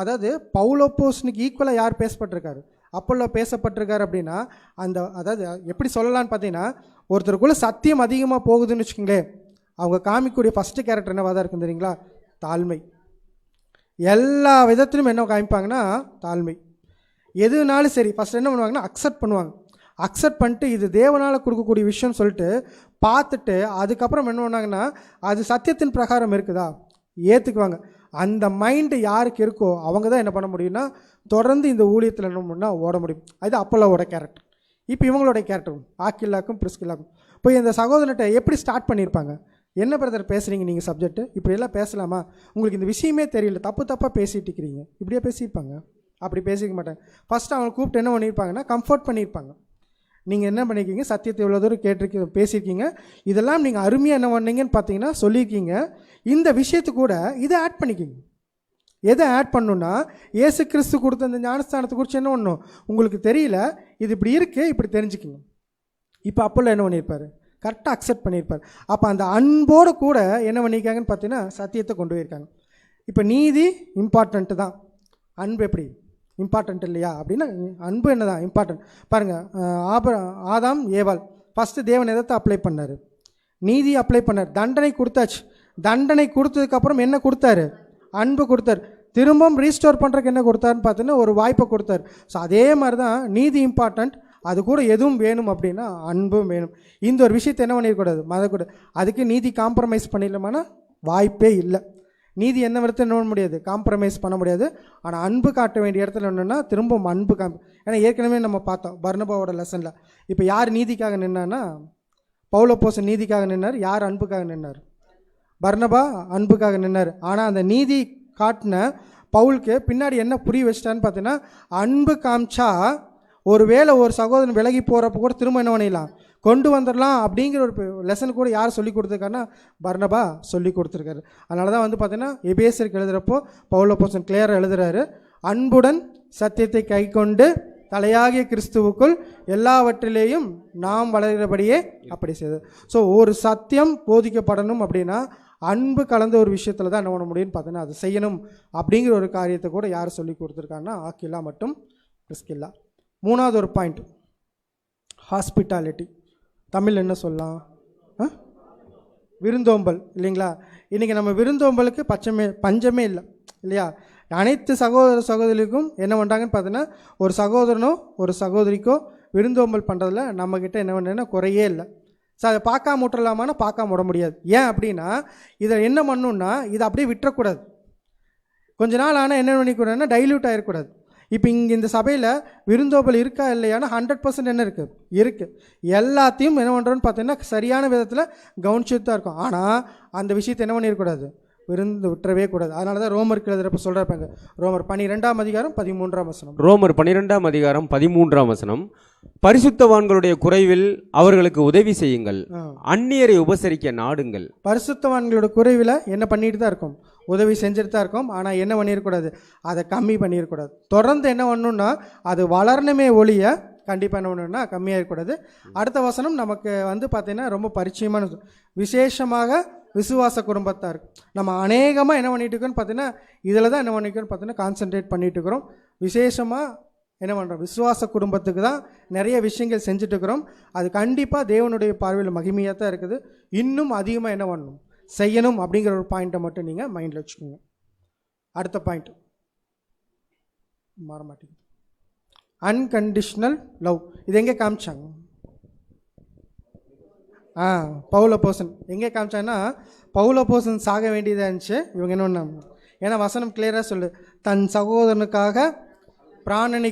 அதாவது பவுலோப்போஸ்னுக்கு ஈக்குவலாக யார் பேசப்பட்டிருக்காரு? அப்பல்லோ பேசப்பட்டிருக்காரு. அப்படின்னா அந்த அதாவது எப்படி சொல்லலான்னு பார்த்தீங்கன்னா ஒருத்தருக்குள்ளே சத்தியம் அதிகமாக போகுதுன்னு வச்சுக்கோங்களேன், அவங்க காமிக்கக்கூடிய ஃபஸ்ட்டு கேரக்டர் என்னவாக தான் இருக்கும் தெரியுங்களா? தாழ்மை. எல்லா விதத்திலும் என்ன காமிப்பாங்கன்னா தாழ்மை. எதுனாலும் சரி ஃபஸ்ட் என்ன பண்ணுவாங்கன்னா அக்செப்ட் பண்ணுவாங்க. அக்செப்ட் பண்ணிட்டு இது தேவனால் கொடுக்கக்கூடிய விஷயம்னு சொல்லிட்டு பார்த்துட்டு அதுக்கப்புறம் என்ன பண்ணாங்கன்னா அது சத்தியத்தின் பிரகாரம் இருக்குதா ஏற்றுக்குவாங்க. அந்த மைண்டு யாருக்கு இருக்கோ அவங்க தான் என்ன பண்ண முடியும்னா தொடர்ந்து இந்த ஊழியத்தில் என்ன பண்ணால் ஓட முடியும். அது அப்பல்லோவோட கேரக்டர். இப்போ இவங்களோட கேரக்டரும் ஆக்கில்லாக்கும் பிரிஸ்கில்லாக்கும் போய் இந்த சகோதரன்கிட்ட எப்படி ஸ்டார்ட் பண்ணியிருப்பாங்க? என்ன பிரதர் பேசுகிறீங்க நீங்கள் சப்ஜெக்ட்டு, இப்படியெல்லாம் பேசலாமா, உங்களுக்கு இந்த விஷயமே தெரியல, தப்பாக பேசிட்டு இருக்கிறீங்க, இப்படியே பேசியிருப்பாங்க? அப்படி பேசிக்க மாட்டாங்க. ஃபஸ்ட்டு அவங்க கூப்பிட்டு என்ன பண்ணியிருப்பாங்கன்னா கம்ஃபர்ட் பண்ணியிருப்பாங்க. நீங்கள் என்ன பண்ணியிருக்கீங்க, சத்தியத்தை இவ்வளோ தூரம் கேட்டிருக்கீங்க, பேசியிருக்கீங்க, இதெல்லாம் நீங்கள் அருமையாக என்ன பண்ணீங்கன்னு பார்த்தீங்கன்னா சொல்லியிருக்கீங்க. இந்த விஷயத்து கூட இதை ஆட் பண்ணிக்கிங்க. எதை ஆட் பண்ணணுன்னா இயேசு கிறிஸ்து கொடுத்த அந்த ஞானஸ்தானத்தை குறித்து என்ன பண்ணணும், உங்களுக்கு தெரியல, இது இப்படி இருக்குது, இப்படி தெரிஞ்சுக்கிங்க. இப்போ அப்போல்லாம் என்ன பண்ணியிருப்பார், கரெக்டாக அக்செப்ட் பண்ணியிருப்பார். அப்போ அந்த அன்போடு கூட என்ன பண்ணியிருக்காங்கன்னு பார்த்தீங்கன்னா சத்தியத்தை கொண்டு போயிருக்காங்க. இப்போ நீதி இம்பார்ட்டண்ட்டு தான், அன்பு எப்படி இம்பார்ட்டண்ட் இல்லையா அப்படின்னா அன்பு என்ன தான் இம்பார்ட்டன்ட். பாருங்கள், ஆதாம் ஏவாள் ஃபஸ்ட்டு தேவன் எதை அப்ளை பண்ணார்? நீதி அப்ளை பண்ணார். தண்டனை கொடுத்தாச்சு. தண்டனை கொடுத்ததுக்கப்புறம் என்ன கொடுத்தாரு? அன்பு கொடுத்தார். திரும்பவும் ரீஸ்டோர் பண்ணுறதுக்கு என்ன கொடுத்தாருன்னு பார்த்தீங்கன்னா ஒரு வாய்ப்பை கொடுத்தார். ஸோ அதே மாதிரி தான் நீதி இம்பார்ட்டண்ட், அது கூட எதுவும் வேணும் அப்படின்னா அன்பும் வேணும். இந்த ஒரு விஷயத்தை என்ன பண்ணிடக்கூடாது, மதக்கூடாது. அதுக்கு நீதி காம்ப்ரமைஸ் பண்ணிடலாமான்னா வாய்ப்பே இல்லை. நீதி என்ன விதத்தை என்ன பண்ண முடியாது, காம்ப்ரமைஸ் பண்ண முடியாது. ஆனால் அன்பு காட்ட வேண்டிய இடத்துல என்னென்னா திரும்ப அன்பு ஏன்னா ஏற்கனவே நம்ம பார்த்தோம் பர்னபாவோட லெசனில். இப்போ யார் நீதிக்காக நின்னான்னா பவுலப்போஸ்தலன் நீதிக்காக நின்னார். யார் அன்புக்காக நின்னார்? பர்னபா அன்புக்காக நின்னார். ஆனால் அந்த நீதி காட்டின பவுலுக்கு பின்னாடி என்ன புரிய வச்சிட்டான்னு பார்த்தீங்கன்னா அன்பு காமிச்சா ஒருவேளை ஒரு சகோதரன் விலகி போகிறப்ப கூட திரும்ப என்ன பண்ணிடலாம், கொண்டு வந்துடலாம் அப்படிங்கிற ஒரு லெசன் கூட யார் சொல்லி கொடுத்துருக்காருன்னா பர்னபா சொல்லி கொடுத்துருக்காரு. அதனால தான் வந்து பார்த்தீங்கன்னா எபேசியருக்கு எழுதுகிறப்போ பவுலப்போஸ்தலன் கிளியராக எழுதுறாரு, அன்புடன் சத்தியத்தை கை கொண்டு தலையாகிய கிறிஸ்துவுக்குள் எல்லாவற்றிலேயும் நாம் வளர்கிறபடியே அப்படி செய்தது. ஸோ ஒரு சத்தியம் போதிக்கப்படணும் அப்படின்னா அன்பு கலந்த ஒரு விஷயத்தில் தான் என்ன பண்ண முடியும்னு பார்த்தீங்கன்னா அது செய்யணும் அப்படிங்கிற ஒரு காரியத்தை கூட யார் சொல்லி கொடுத்துருக்காங்கன்னா ஆக்கில்லா மற்றும் பிரிஸ்கில்லா. மூணாவது ஒரு பாயிண்ட் ஹாஸ்பிட்டாலிட்டி. தமிழ் என்ன சொல்லலாம், விருந்தோம்பல் இல்லைங்களா? இன்றைக்கி நம்ம விருந்தோம்பலுக்கு பஞ்சமே இல்லை இல்லையா? அனைத்து சகோதர சகோதரிக்கும் என்ன பண்ணுறாங்கன்னு பார்த்தீங்கன்னா ஒரு சகோதரனோ ஒரு சகோதரிக்கோ விருந்தோம்பல் பண்ணுறதுல நம்மக்கிட்ட என்ன பண்ணுறதுன்னா குறையே இல்லை. ஸோ அதை பார்க்காம விட்டுறலாமான்னா பார்க்காம விட முடியாது. ஏன் அப்படின்னா இதை என்ன பண்ணணுன்னா இதை அப்படியே விட்டுறக்கூடாது. கொஞ்ச நாள் ஆனால் என்ன பண்ணிக்கூடாதுன்னா டைல்யூட் ஆகிடக்கூடாது. இப்போ இங்கே இந்த சபையில் விருந்தோம்பல் இருக்கா இல்லையானா 100% என்ன இருக்குது, இருக்குது. எல்லாத்தையும் என்ன பண்ணுறோன்னு பார்த்தீங்கன்னா சரியான விதத்தில் கவனிச்சுட்டு தான் இருக்கும். ஆனால் அந்த விஷயத்தை என்ன பண்ணிடக்கூடாது, விருந்து விட்டுறவே கூடாது. அதனால தான் ரோமருக்கு எழுதுறப்ப சொல்கிறாங்க, ரோமர் 12ஆம் அதிகாரம் 13ஆம் வசனம். ரோமர் 12ஆம் அதிகாரம் 13ஆம் வசனம், பரிசுத்தவான்களுடைய குறைவில் அவர்களுக்கு உதவி செய்யுங்கள், அந்நியரை உபசரிக்க நாடுங்கள். பரிசுத்தவான்களோட குறைவில் என்ன பண்ணிட்டு தான் இருக்கும், உதவி செஞ்சுட்டு தான் இருக்கும். ஆனால் என்ன பண்ணிடக்கூடாது, அதை கம்மி பண்ணிடக்கூடாது. தொடர்ந்து என்ன பண்ணணுன்னா அது வளரணுமே ஒழிய கண்டிப்பாக என்ன பண்ணணும்னா கம்மியாக இருக்கக்கூடாது. அடுத்த வசனம் நமக்கு வந்து பார்த்திங்கன்னா ரொம்ப பரிச்சயமான விசேஷமாக விசுவாச குடும்பத்தார். நம்ம அநேகமாக என்ன பண்ணிட்டு இருக்கோன்னு பார்த்தீங்கன்னா இதில் தான் என்ன பண்ணிக்கோன்னு பார்த்தீங்கன்னா கான்சென்ட்ரேட் பண்ணிட்டு இருக்கிறோம். விசேஷமாக என்ன பண்ணுறோம், விசுவாச குடும்பத்துக்கு தான் நிறைய விஷயங்கள் செஞ்சுட்டு இருக்கிறோம். அது கண்டிப்பாக தேவனுடைய பார்வையில் மகிமையாக தான் இருக்குது. இன்னும் அதிகமாக என்ன பண்ணணும் செய்யணும் அப்படிங்கிற ஒரு பாயிண்ட்டை மட்டும் நீங்கள் மைண்டில் வச்சுக்கோங்க. அடுத்த பாயிண்ட் மாற மாட்டேங்குது. Unconditional love. இது எங்கே காமிச்சாங்க? பவுல் அப்போஸ்தலன் எங்கே காமிச்சாங்கன்னா, பவுல் அப்போஸ்தலன் சாக வேண்டியதாக இருந்துச்சு. இவங்க என்ன பண்ணாங்க? ஏன்னா வசனம் கிளியராக சொல்லு, தன் சகோதரனுக்காக பிராணனை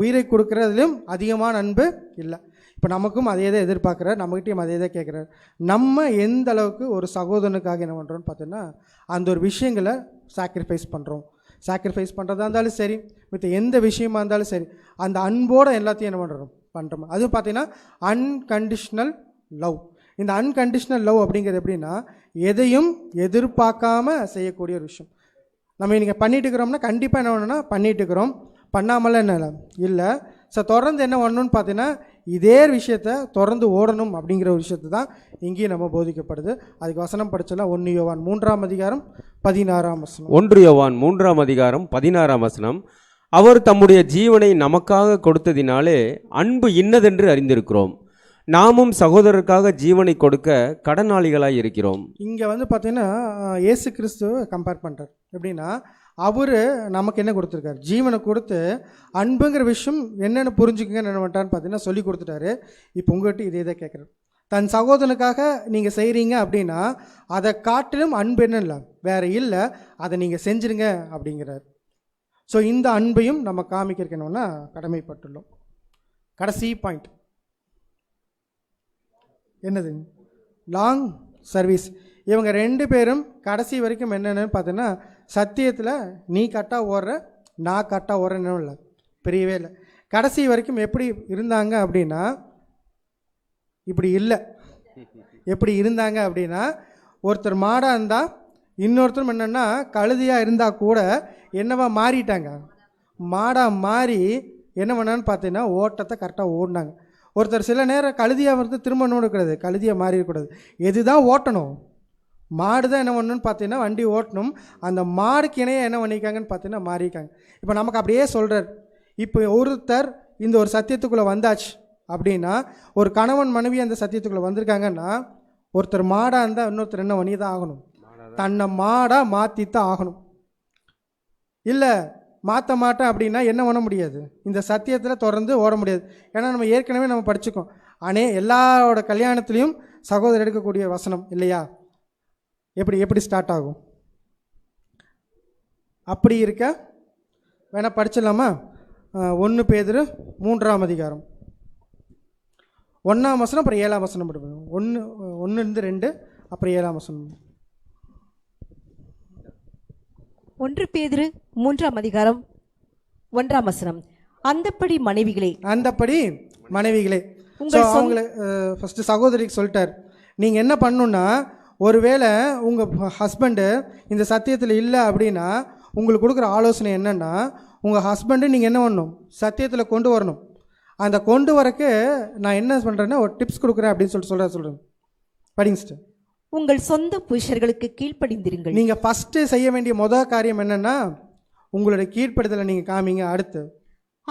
உயிரை கொடுக்கறதுலையும் அதிகமான அன்பு இல்லை. இப்போ நமக்கும் அதே தான் எதிர்பார்க்குறாரு, நம்மகிட்டையும் அதே தான் கேட்குறாரு. நம்ம எந்த அளவுக்கு ஒரு சகோதரனுக்காக என்ன பண்ணுறோன்னு பார்த்தீங்கன்னா, அந்த ஒரு விஷயங்களை சாக்ரிஃபைஸ் பண்ணுறோம். சாக்ரிஃபைஸ் பண்ணுறதா இருந்தாலும் சரி, மற்ற எந்த விஷயமா இருந்தாலும் சரி, அந்த அன்போடு எல்லாத்தையும் என்ன பண்ணுறோம். அதுவும் பார்த்தீங்கன்னா அன்கண்டிஷ்னல் லவ். இந்த அன்கண்டிஷ்னல் லவ் அப்படிங்கிறது எப்படின்னா, எதையும் எதிர்பார்க்காம செய்யக்கூடிய ஒரு விஷயம். நம்ம இன்றைக்கி பண்ணிட்டு இருக்கிறோம்னா கண்டிப்பாக என்ன பண்ணணும்னா பண்ணிட்டு இருக்கிறோம், பண்ணாமலாம் என்ன இல்லை. ஸோ தொடர்ந்து என்ன பண்ணணும்னு பார்த்தீங்கன்னா, இதே விஷயத்தை தொடர்ந்து ஓடணும் அப்படிங்கிற ஒரு விஷயத்தை தான் இங்கேயும் நம்ம போதிக்கப்படுது. அதுக்கு வசனம் படிச்சலாம். 1 யோவான் 3ஆம் அதிகாரம் 16ஆம் வசனம். 1 யோவான் 3ஆம் அதிகாரம் 16ஆம் வசனம். அவர் தம்முடைய ஜீவனை நமக்காக கொடுத்ததினாலே அன்பு இன்னதென்று அறிந்திருக்கிறோம். நாமும் சகோதரருக்காக ஜீவனை கொடுக்க கடனாளிகளாய் இருக்கிறோம். இங்கே வந்து பார்த்தீங்கன்னா இயேசு கிறிஸ்துவை கம்பேர் பண்ணுறார். எப்படின்னா, அவர் நமக்கு என்ன கொடுத்துருக்காரு? ஜீவனை கொடுத்து அன்புங்கிற விஷயம் என்னென்னு புரிஞ்சுக்குங்கன்னு என்ன பண்ணிட்டான்னு பார்த்தீங்கன்னா சொல்லி கொடுத்துட்டாரு. இப்போ உங்கள்கிட்ட இதே தான் கேட்குறாரு. தன் சகோதரனுக்காக நீங்கள் செய்கிறீங்க அப்படின்னா அதை காட்டிலும் அன்பு என்ன இல்லை, வேறு இல்லை, அதை நீங்கள் செஞ்சுருங்க அப்படிங்கிறார். ஸோ இந்த அன்பையும் நம்ம காமிக்கிறக்கணும்னா கடமைப்பட்டுள்ளோம். கடைசி பாயிண்ட் என்னது? Long service. இவங்க 2 பேரும் கடைசி வரைக்கும் என்னென்னு பார்த்தீங்கன்னா, சத்தியத்தில் நீ கரெக்டாக ஓடுற, நான் கரெக்டாக ஓடுறேன்னு இல்லை, பெரியவே இல்லை. கடைசி வரைக்கும் எப்படி இருந்தாங்க அப்படின்னா, இப்படி இல்லை. எப்படி இருந்தாங்க அப்படின்னா, ஒருத்தர் மாடாக இருந்தால் இன்னொருத்தரும் என்னென்னா கழுதியாக இருந்தால் கூட என்னவா மாறிட்டாங்க, மாடாக மாறி என்ன பண்ணான்னு பார்த்தீங்கன்னா ஓட்டத்தை கரெக்டாக ஓடினாங்க. ஒருத்தர் சில நேரம் கழுதியாக வந்து திரும்ப நோடக்கூடாது, கழுதியாக மாறிடக்கூடாது. எது தான் ஓட்டணும்? மாடு தான் என்ன பண்ணணும்னு பார்த்தீங்கன்னா வண்டி ஓட்டணும். அந்த மாடுக்கு இணையாக என்ன பண்ணியிருக்காங்கன்னு பார்த்தீங்கன்னா மாறியிருக்காங்க. இப்போ நமக்கு அப்படியே சொல்கிறார். இப்போ ஒருத்தர் இந்த ஒரு சத்தியத்துக்குள்ளே வந்தாச்சு அப்படின்னா, ஒரு கணவன் மனைவி அந்த சத்தியத்துக்குள்ளே வந்திருக்காங்கன்னா, ஒருத்தர் மாடாக இருந்தால் இன்னொருத்தர் என்ன பண்ணி தான் ஆகணும், தன்னை மாடாக மாற்றித்தான் ஆகணும். இல்லை மாற்ற மாட்டேன் அப்படின்னா என்ன பண்ண முடியாது, இந்த சத்தியத்தில் தொடர்ந்து ஓட முடியாது. ஏன்னா நம்ம ஏற்கனவே நம்ம படிச்சுக்கோம், எல்லாரோட கல்யாணத்துலேயும் சகோதரர் எடுக்கக்கூடிய வசனம் இல்லையா? எப்படி ஸ்டார்ட் ஆகும்? அப்படி இருக்க வேணா படிச்சிடலாமா? 1 பேதுரு 3ஆம் அதிகாரம் 1ஆம் வசனம் அப்புறம் 7ஆம் வசனம் படிப்போம். 1-2 அப்புறம் 7ஆம் வசனம். 1 பேதுரு 3ஆம் அதிகாரம் 1ஆம் வசனம். அந்தப்படி மனைவிகளே அவங்கள ஃபஸ்ட்டு சகோதரிக்கு சொல்லிட்டார், நீங்கள் என்ன பண்ணணுன்னா, ஒருவேளை உங்கள் ஹஸ்பண்டு இந்த சத்தியத்தில் இல்லை அப்படின்னா உங்களுக்கு கொடுக்குற ஆலோசனை என்னென்னா, உங்கள் ஹஸ்பண்டு நீங்கள் என்ன பண்ணணும், சத்தியத்தில் கொண்டு வரணும். அந்த கொண்டு வரக்கு நான் என்ன பண்ணுறேன்னா ஒரு டிப்ஸ் கொடுக்குறேன் அப்படின்னு சொல்கிறேன். படிங்க சிஸ்டர். உங்கள் சொந்த புருஷர்களுக்கு கீழ்ப்படிந்திருங்கள். நீங்கள் ஃபஸ்ட்டு செய்ய வேண்டிய முதல் காரியம் என்னென்னா, உங்களுடைய கீழ்ப்படுதலை நீங்கள் காமிங்க. அடுத்து,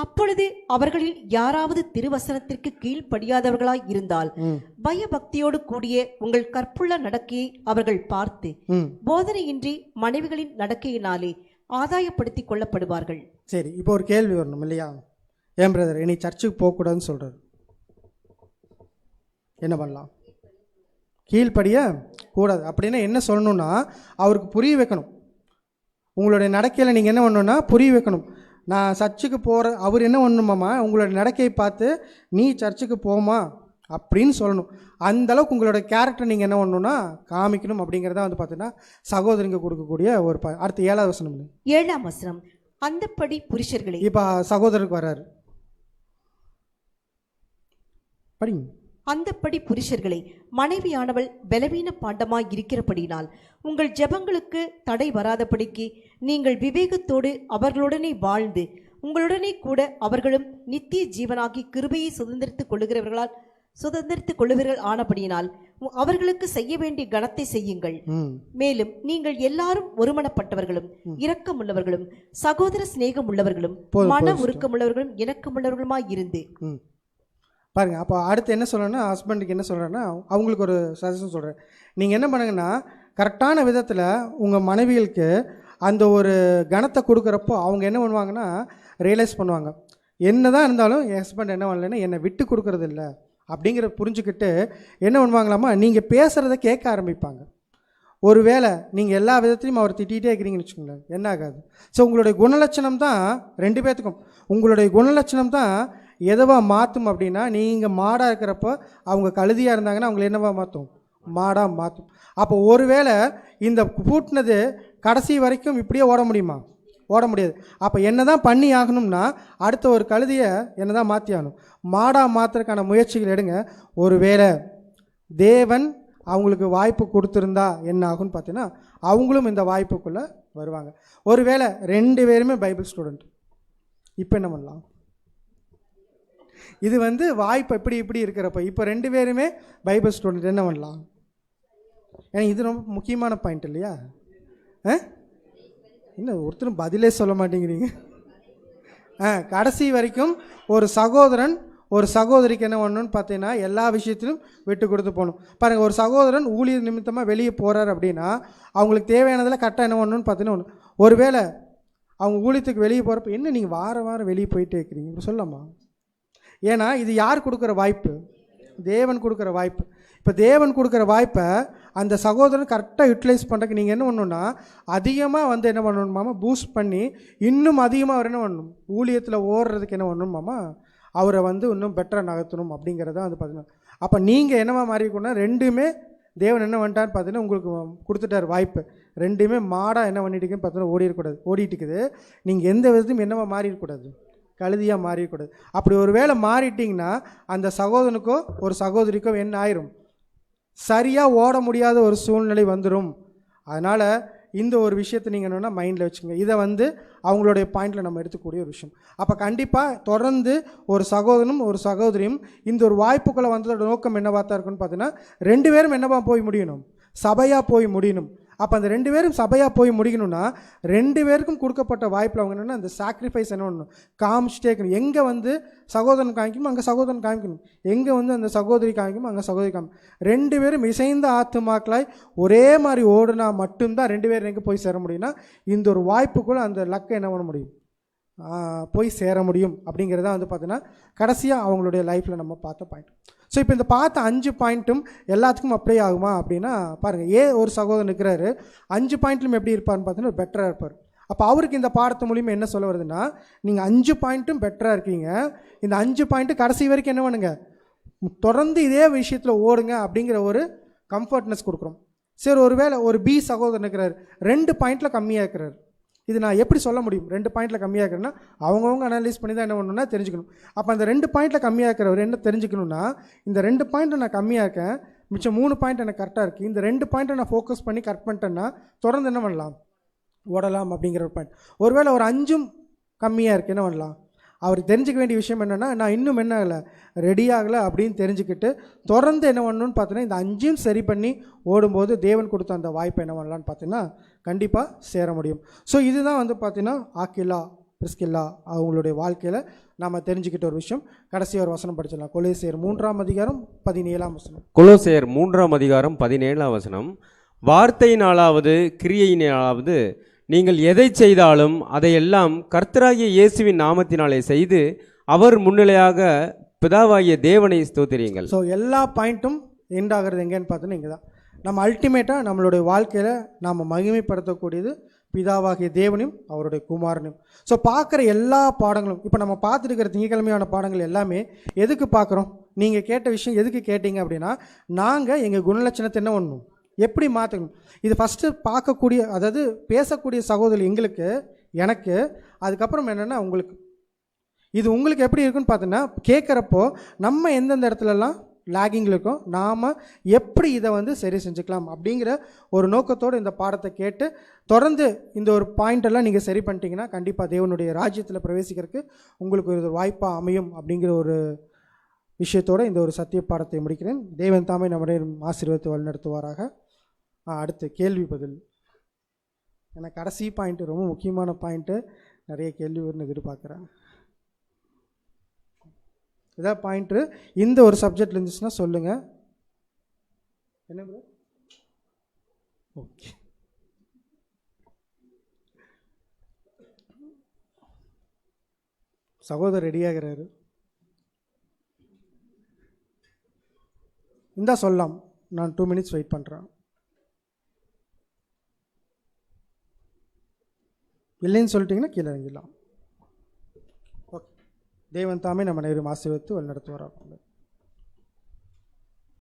அப்பொழுது அவர்களில் யாராவது திருவசனத்திற்கு கீழ்ப்படியாதவர்களாய் இருந்தால் பயபக்தியோடு கூடிய உங்கள் கற்புள்ள நடக்கையை அவர்கள் பார்த்து போதனையின்றி மனைவிகளின் நடக்கையினாலே ஆதாயப்படுத்திக் கொள்ளப்படுவார்கள். சரி, இப்போ ஒரு கேள்வி வரணும் இல்லையா? ஏன் பிரதர் இனி சர்ச்சுக்கு போகக்கூடாதுன்னு சொல்கிறார், என்ன பண்ணலாம்? கீழ்ப்படிய கூடாது அப்படின்னா என்ன சொல்லணும்னா, அவருக்கு புரிய வைக்கணும். உங்களுடைய நடக்கையில் நீங்கள் என்ன பண்ணணுன்னா புரிய வைக்கணும். நான் சர்ச்சுக்கு போகிற அவர் என்ன பண்ணணுமாம்மா, உங்களோட நடக்கையை பார்த்து நீ சர்ச்சுக்கு போமா அப்படின்னு சொல்லணும். அந்தளவுக்கு உங்களோட கேரக்டர் நீங்கள் என்ன பண்ணணும்னா காமிக்கணும். அப்படிங்கிறத வந்து பார்த்தீங்கன்னா சகோதரிங்க கொடுக்கக்கூடிய ஒரு அடுத்து 7ஆம் வசனம். 7ஆம் வசனம். அந்தப்படி புருஷர்களே. இப்போ சகோதரருக்கு வர்றாரு, படிங்க. அந்தப்படி புருஷர்களே, மனைவியானவள் பலவீன பாண்டமாய் இருக்கிறபடினால் உங்கள் ஜெபங்களுக்கு தடை வராதபடிக்கு நீங்கள் விவேகத்தோடு அவர்களுடனே வாழ்ந்து உங்களுடனே கூட அவர்களும் நித்திய ஜீவனாகி கிருபையை சுதந்திரித்துக் கொள்ளுவீர்கள் ஆனபடியினால் அவர்களுக்கு செய்ய வேண்டிய கணத்தை செய்யுங்கள். மேலும் நீங்கள் எல்லாரும் ஒருமனப்பட்டவர்களும் இரக்கமுள்ளவர்களும் சகோதர சிநேகம் உள்ளவர்களும் மன உருக்கமுள்ளவர்களும் இணக்கமுள்ளவர்களுமாய் இருந்து பாருங்க. அப்போ அடுத்து என்ன சொல்கிறேன்னா, ஹஸ்பண்டுக்கு என்ன சொல்கிறேன்னா, அவங்களுக்கு ஒரு சஜஷன் சொல்கிறேன். நீங்கள் என்ன பண்ணுங்கன்னா, கரெக்டான விதத்தில் உங்கள் மனைவிகளுக்கு அந்த ஒரு கணத்தை கொடுக்குறப்போ அவங்க என்ன பண்ணுவாங்கன்னா ரியலைஸ் பண்ணுவாங்க, என்ன தான் இருந்தாலும் என் ஹஸ்பண்ட் என்ன பண்ணலைன்னா என்னை விட்டு கொடுக்கறது இல்லை அப்படிங்கிற புரிஞ்சுக்கிட்டு என்ன பண்ணுவாங்களாமா, நீங்கள் பேசுகிறத கேட்க ஆரம்பிப்பாங்க. ஒருவேளை நீங்கள் எல்லா விதத்துலையும் அவர் திட்டிகிட்டே இருக்கிறீங்கன்னு வச்சுக்கோங்களேன், என்ன ஆகாது. ஸோ உங்களுடைய குணலட்சணம் தான் ரெண்டு பேர்த்துக்கும், உங்களுடைய குணலட்சணம் தான் எதுவாக மாற்றும் அப்படின்னா, நீங்கள் மாடாக இருக்கிறப்போ அவங்க கழுதியாக இருந்தாங்கன்னா அவங்களை என்னவா மாற்றும், மாடாக மாற்றும். அப்போ ஒருவேளை இந்த பூட்டினது கடைசி வரைக்கும் இப்படியே ஓட முடியுமா, ஓட முடியாது. அப்போ என்ன தான் பண்ணி ஆகணும்னா அடுத்த ஒரு கழுதியை என்ன தான் மாற்றி ஆகணும், மாடாக மாற்றுறதுக்கான முயற்சிகள் எடுங்க. ஒருவேளை தேவன் அவங்களுக்கு வாய்ப்பு கொடுத்துருந்தா என்ன ஆகும்னு பார்த்தீங்கன்னா அவங்களும் இந்த வாய்ப்புக்குள்ளே வருவாங்க. ஒருவேளை ரெண்டு பேருமே பைபிள் ஸ்டூடெண்ட், இப்போ என்ன பண்ணலாம், இது வாய்ப்பு இப்படி இருக்கிறப்ப இப்போ ரெண்டு பேருமே பைபிள் ஸ்டூடெண்ட் என்ன பண்ணலாம், ஏன்னா இது ரொம்ப முக்கியமான பாயிண்ட் இல்லையா? இன்னும் ஒருத்தரும் பதிலே சொல்ல மாட்டேங்கிறீங்க. கடைசி வரைக்கும் ஒரு சகோதரன் ஒரு சகோதரிக்கு என்ன பண்ணணும்னு பார்த்தீங்கன்னா எல்லா விஷயத்திலும் விட்டு கொடுத்து போகணும். பாருங்கள், ஒரு சகோதரன் ஊழியர் நிமித்தமாக வெளியே போகிறார் அப்படின்னா அவங்களுக்கு தேவையானதில் கரெக்டாக என்ன பண்ணணும்னு பார்த்தீங்கன்னா ஒன்று, ஒருவேளை அவங்க ஊழியத்துக்கு வெளியே போகிறப்ப என்ன நீங்கள் வாரம் வெளியே போயிட்டே இருக்கிறீங்க இப்படி சொல்லலாமா? ஏன்னா இது யார் கொடுக்குற வாய்ப்பு, தேவன் கொடுக்குற வாய்ப்பு. இப்போ தேவன் கொடுக்குற வாய்ப்பை அந்த சகோதரன் கரெக்டாக யூட்டிலைஸ் பண்ணுறதுக்கு நீங்கள் என்ன பண்ணணுன்னா அதிகமாக என்ன பண்ணணுமாமா, பூஸ்ட் பண்ணி இன்னும் அதிகமாக அவர் என்ன பண்ணணும், ஊழியத்தில் ஓடுறதுக்கு என்ன பண்ணணுமாமா, அவரை இன்னும் பெட்டராக நகர்த்தணும் அப்படிங்கிறத பார்த்தீங்கன்னா. அப்போ நீங்கள் என்னவா மாறிக்கணும்னா ரெண்டுமே தேவன் என்ன பண்ணிட்டான்னு பார்த்தீங்கன்னா உங்களுக்கு கொடுத்துட்டார் வாய்ப்பு. ரெண்டுமே மாடாக என்ன பண்ணிட்டுக்குன்னு பார்த்தீங்கன்னா ஓடிட்டு இருக்குது. நீங்கள் எந்த விதத்தையும் என்னவா மாறிடக்கூடாது, கழுதியாக மாறிடக்கூடாது. அப்படி ஒரு வேளை மாறிட்டிங்கன்னா அந்த சகோதரனுக்கோ ஒரு சகோதரிக்கோ என்ன ஆயிரும், சரியாக ஓட முடியாத ஒரு சூழ்நிலை வந்துடும். அதனால் இந்த ஒரு விஷயத்தை நீங்கள் என்னென்னா மைண்டில் வச்சுங்க. இதை அவங்களுடைய பாயிண்டில் நம்ம எடுத்துக்கூடிய ஒரு விஷயம். அப்போ கண்டிப்பாக தொடர்ந்து ஒரு சகோதரனும் ஒரு சகோதரியும் இந்த ஒரு வாய்ப்புக்குள்ளே வந்ததோட நோக்கம் என்னவா தான் இருக்குன்னு பார்த்தீங்கன்னா ரெண்டு பேரும் என்னவா போய் முடியணும், சபையாக போய் முடியணும். அப்போ அந்த ரெண்டு பேரும் சபையாக போய் முடிக்கணும்னா ரெண்டு பேருக்கும் கொடுக்கப்பட்ட வாய்ப்பில் அவங்க என்னென்னா அந்த சாக்ரிஃபைஸ் என்ன பண்ணணும், காமிச்சிட்டே இருக்கணும். எங்கே சகோதரன் காமிக்கணும் அங்கே சகோதரன் காமிக்கணும், எங்கே அந்த சகோதரி காமிக்கணும் அங்கே சகோதரி காமிக்கணும். ரெண்டு பேரும் இசைந்த ஆத்துமாக்களாய் ஒரே மாதிரி ஓடுனா மட்டும்தான் ரெண்டு பேரும் எங்கே போய் சேர முடியும்னா இந்த ஒரு வாய்ப்புக்குள்ளே அந்த லக்கை என்ன பண்ண முடியும், போய் சேர முடியும். அப்படிங்கிறத பார்த்தீங்கன்னா கடைசியாக அவங்களுடைய லைஃப்பில் நம்ம பார்த்த பாயிண்ட். ஸோ இப்போ இந்த பார்த்த 5 பாயிண்ட்டும் எல்லாத்துக்கும் அப்ளை ஆகுமா அப்படின்னா பாருங்கள், ஒரு சகோதரன் இருக்கிறாரு 5 பாயிண்ட்லையும் எப்படி இருப்பார்னு பார்த்தீங்கன்னா பெட்டராக இருப்பார். அப்போ அவருக்கு இந்த பாடத்து மூலிமா என்ன சொல்ல வருதுன்னா, நீங்கள் 5 பாயிண்ட்டும் பெட்டராக இருக்கீங்க, இந்த 5 பாயிண்ட்டு கடைசி வரைக்கும் என்ன பண்ணுங்க, தொடர்ந்து இதே விஷயத்தில் ஓடுங்க அப்படிங்கிற ஒரு கம்ஃபர்ட்னஸ் கொடுக்குறோம். சரி, ஒருவேளை ஒரு பி சகோதரன் இருக்கிறார் 2 பாயிண்டில் கம்மியாக இருக்கிறார், இது நான் எப்படி சொல்ல முடியும், 2 பாயிண்டில் கம்மியாக இருக்கிறேன்னா அவங்கவுங்க அனலைஸ் பண்ணி தான் என்ன பண்ணணும்னா தெரிஞ்சுக்கணும். அப்போ அந்த 2 பாயிண்டில் கம்மியாக இருக்கிறவர் என்ன தெரிஞ்சுக்கணும்னா, இந்த 2 பாயிண்ட்டை நான் கம்மியாக இருக்கேன், மிச்சம் 3 பாயிண்ட் எனக்கு கரெக்டாக இருக்குது, இந்த 2 பாயிண்ட்டை நான் ஃபோக்கஸ் பண்ணி கரெக்ட் பண்ணிட்டேன்னா தொடர்ந்து என்ன பண்ணலாம், ஓடலாம் அப்படிங்கிற ஒரு பாயிண்ட். ஒருவேளை ஒரு 5 கம்மியாக இருக்குது, என்ன பண்ணலாம், அவர் தெரிஞ்சுக்க வேண்டிய விஷயம் என்னென்னா நான் இன்னும் என்ன ஆகலை, ரெடி ஆகலை அப்படின்னு தெரிஞ்சுக்கிட்டு தொடர்ந்து என்ன பண்ணணும்னு பார்த்தீங்கன்னா இந்த 5 சரி பண்ணி ஓடும்போது தேவன் கொடுத்த அந்த வாய்ப்பை என்ன பண்ணலான்னு பார்த்தீங்கன்னா கண்டிப்பாக சேர முடியும். ஸோ இதுதான் பார்த்தீங்கன்னா ஆக்கில்லா பிரிஸ்கில்லா அவங்களுடைய வாழ்க்கையில் நாம் தெரிஞ்சுக்கிட்ட ஒரு விஷயம். கடைசி ஒரு வசனம் படிச்சிடலாம். கொலோசியர் 3:17. கொலோசியர் 3:17. வார்த்தையினாலாவது கிரியையினாலாவது நீங்கள் எதை செய்தாலும் அதையெல்லாம் கர்த்தராகிய இயேசுவின் நாமத்தினாலே செய்து அவர் முன்னிலையாக பிதாவாகிய தேவனை ஸ்தோத்திரியுங்கள். ஸோ எல்லா பாயிண்ட்டும் எண்ட் ஆகிறது எங்கேன்னு பார்த்தோன்னா இங்கே தான் நம்ம அல்டிமேட்டாக நம்மளுடைய வாழ்க்கையில் நாம் மகிமைப்படுத்தக்கூடியது பிதாவாகிய தேவனையும் அவருடைய குமாரனையும். ஸோ பார்க்குற எல்லா பாடங்களும் இப்போ நம்ம பார்த்துருக்கிற திங்கக்கிழமையான பாடங்கள் எல்லாமே எதுக்கு பார்க்குறோம், நீங்கள் கேட்ட விஷயம் எதுக்கு கேட்டீங்க அப்படின்னா நாங்கள் எங்கள் குணலட்சணத்தை என்ன பண்ணணும், எப்படி மாற்றணும். இது ஃபஸ்ட்டு பார்க்கக்கூடிய அதாவது பேசக்கூடிய சகோதரி எங்களுக்கு எனக்கு, அதுக்கப்புறம் என்னென்னா உங்களுக்கு, இது உங்களுக்கு எப்படி இருக்குன்னு பார்த்தீங்கன்னா கேட்குறப்போ நம்ம எந்தெந்த இடத்துலலாம் லாகிங்கில் இருக்கோம், நாம் எப்படி இதை சரி செஞ்சுக்கலாம் அப்படிங்கிற ஒரு நோக்கத்தோடு இந்த பாடத்தை கேட்டு தொடர்ந்து இந்த ஒரு பாயிண்டெல்லாம் நீங்கள் சரி பண்ணிட்டீங்கன்னா கண்டிப்பாக தேவனுடைய ராஜ்யத்தில் பிரவேசிக்கிறதுக்கு உங்களுக்கு ஒரு வாய்ப்பாக அமையும் அப்படிங்கிற ஒரு விஷயத்தோடு இந்த ஒரு சத்திய பாடத்தை முடிக்கிறேன். தேவன் தாமே நம்முடைய ஆசீர்வாதத்தை வழிநடத்துவாராக. அடுத்து கேள்வி பதில். ஏன்னா கடைசி பாயிண்ட்டு ரொம்ப முக்கியமான பாயிண்ட்டு, நிறைய கேள்வி வரும்னு எதிர்பார்க்குறேன். இதான் பாயிண்ட்டு. இந்த ஒரு சப்ஜெக்ட் இருந்துச்சுன்னா சொல்லுங்கள். என்ன ப்ரோ, ஓகே. சகோதரர் ரெடியாகிறாரு. இந்தா சொல்லலாம், நான் 2 minutes வெயிட் பண்ணுறேன். இல்லைன்னு சொல்லிட்டீங்கன்னா கீழே இறங்கிடலாம். ஓகே. தேவன் தாமே நம்ம நேரம் ஆசீர்வதித்து வழிநடத்துவாராக.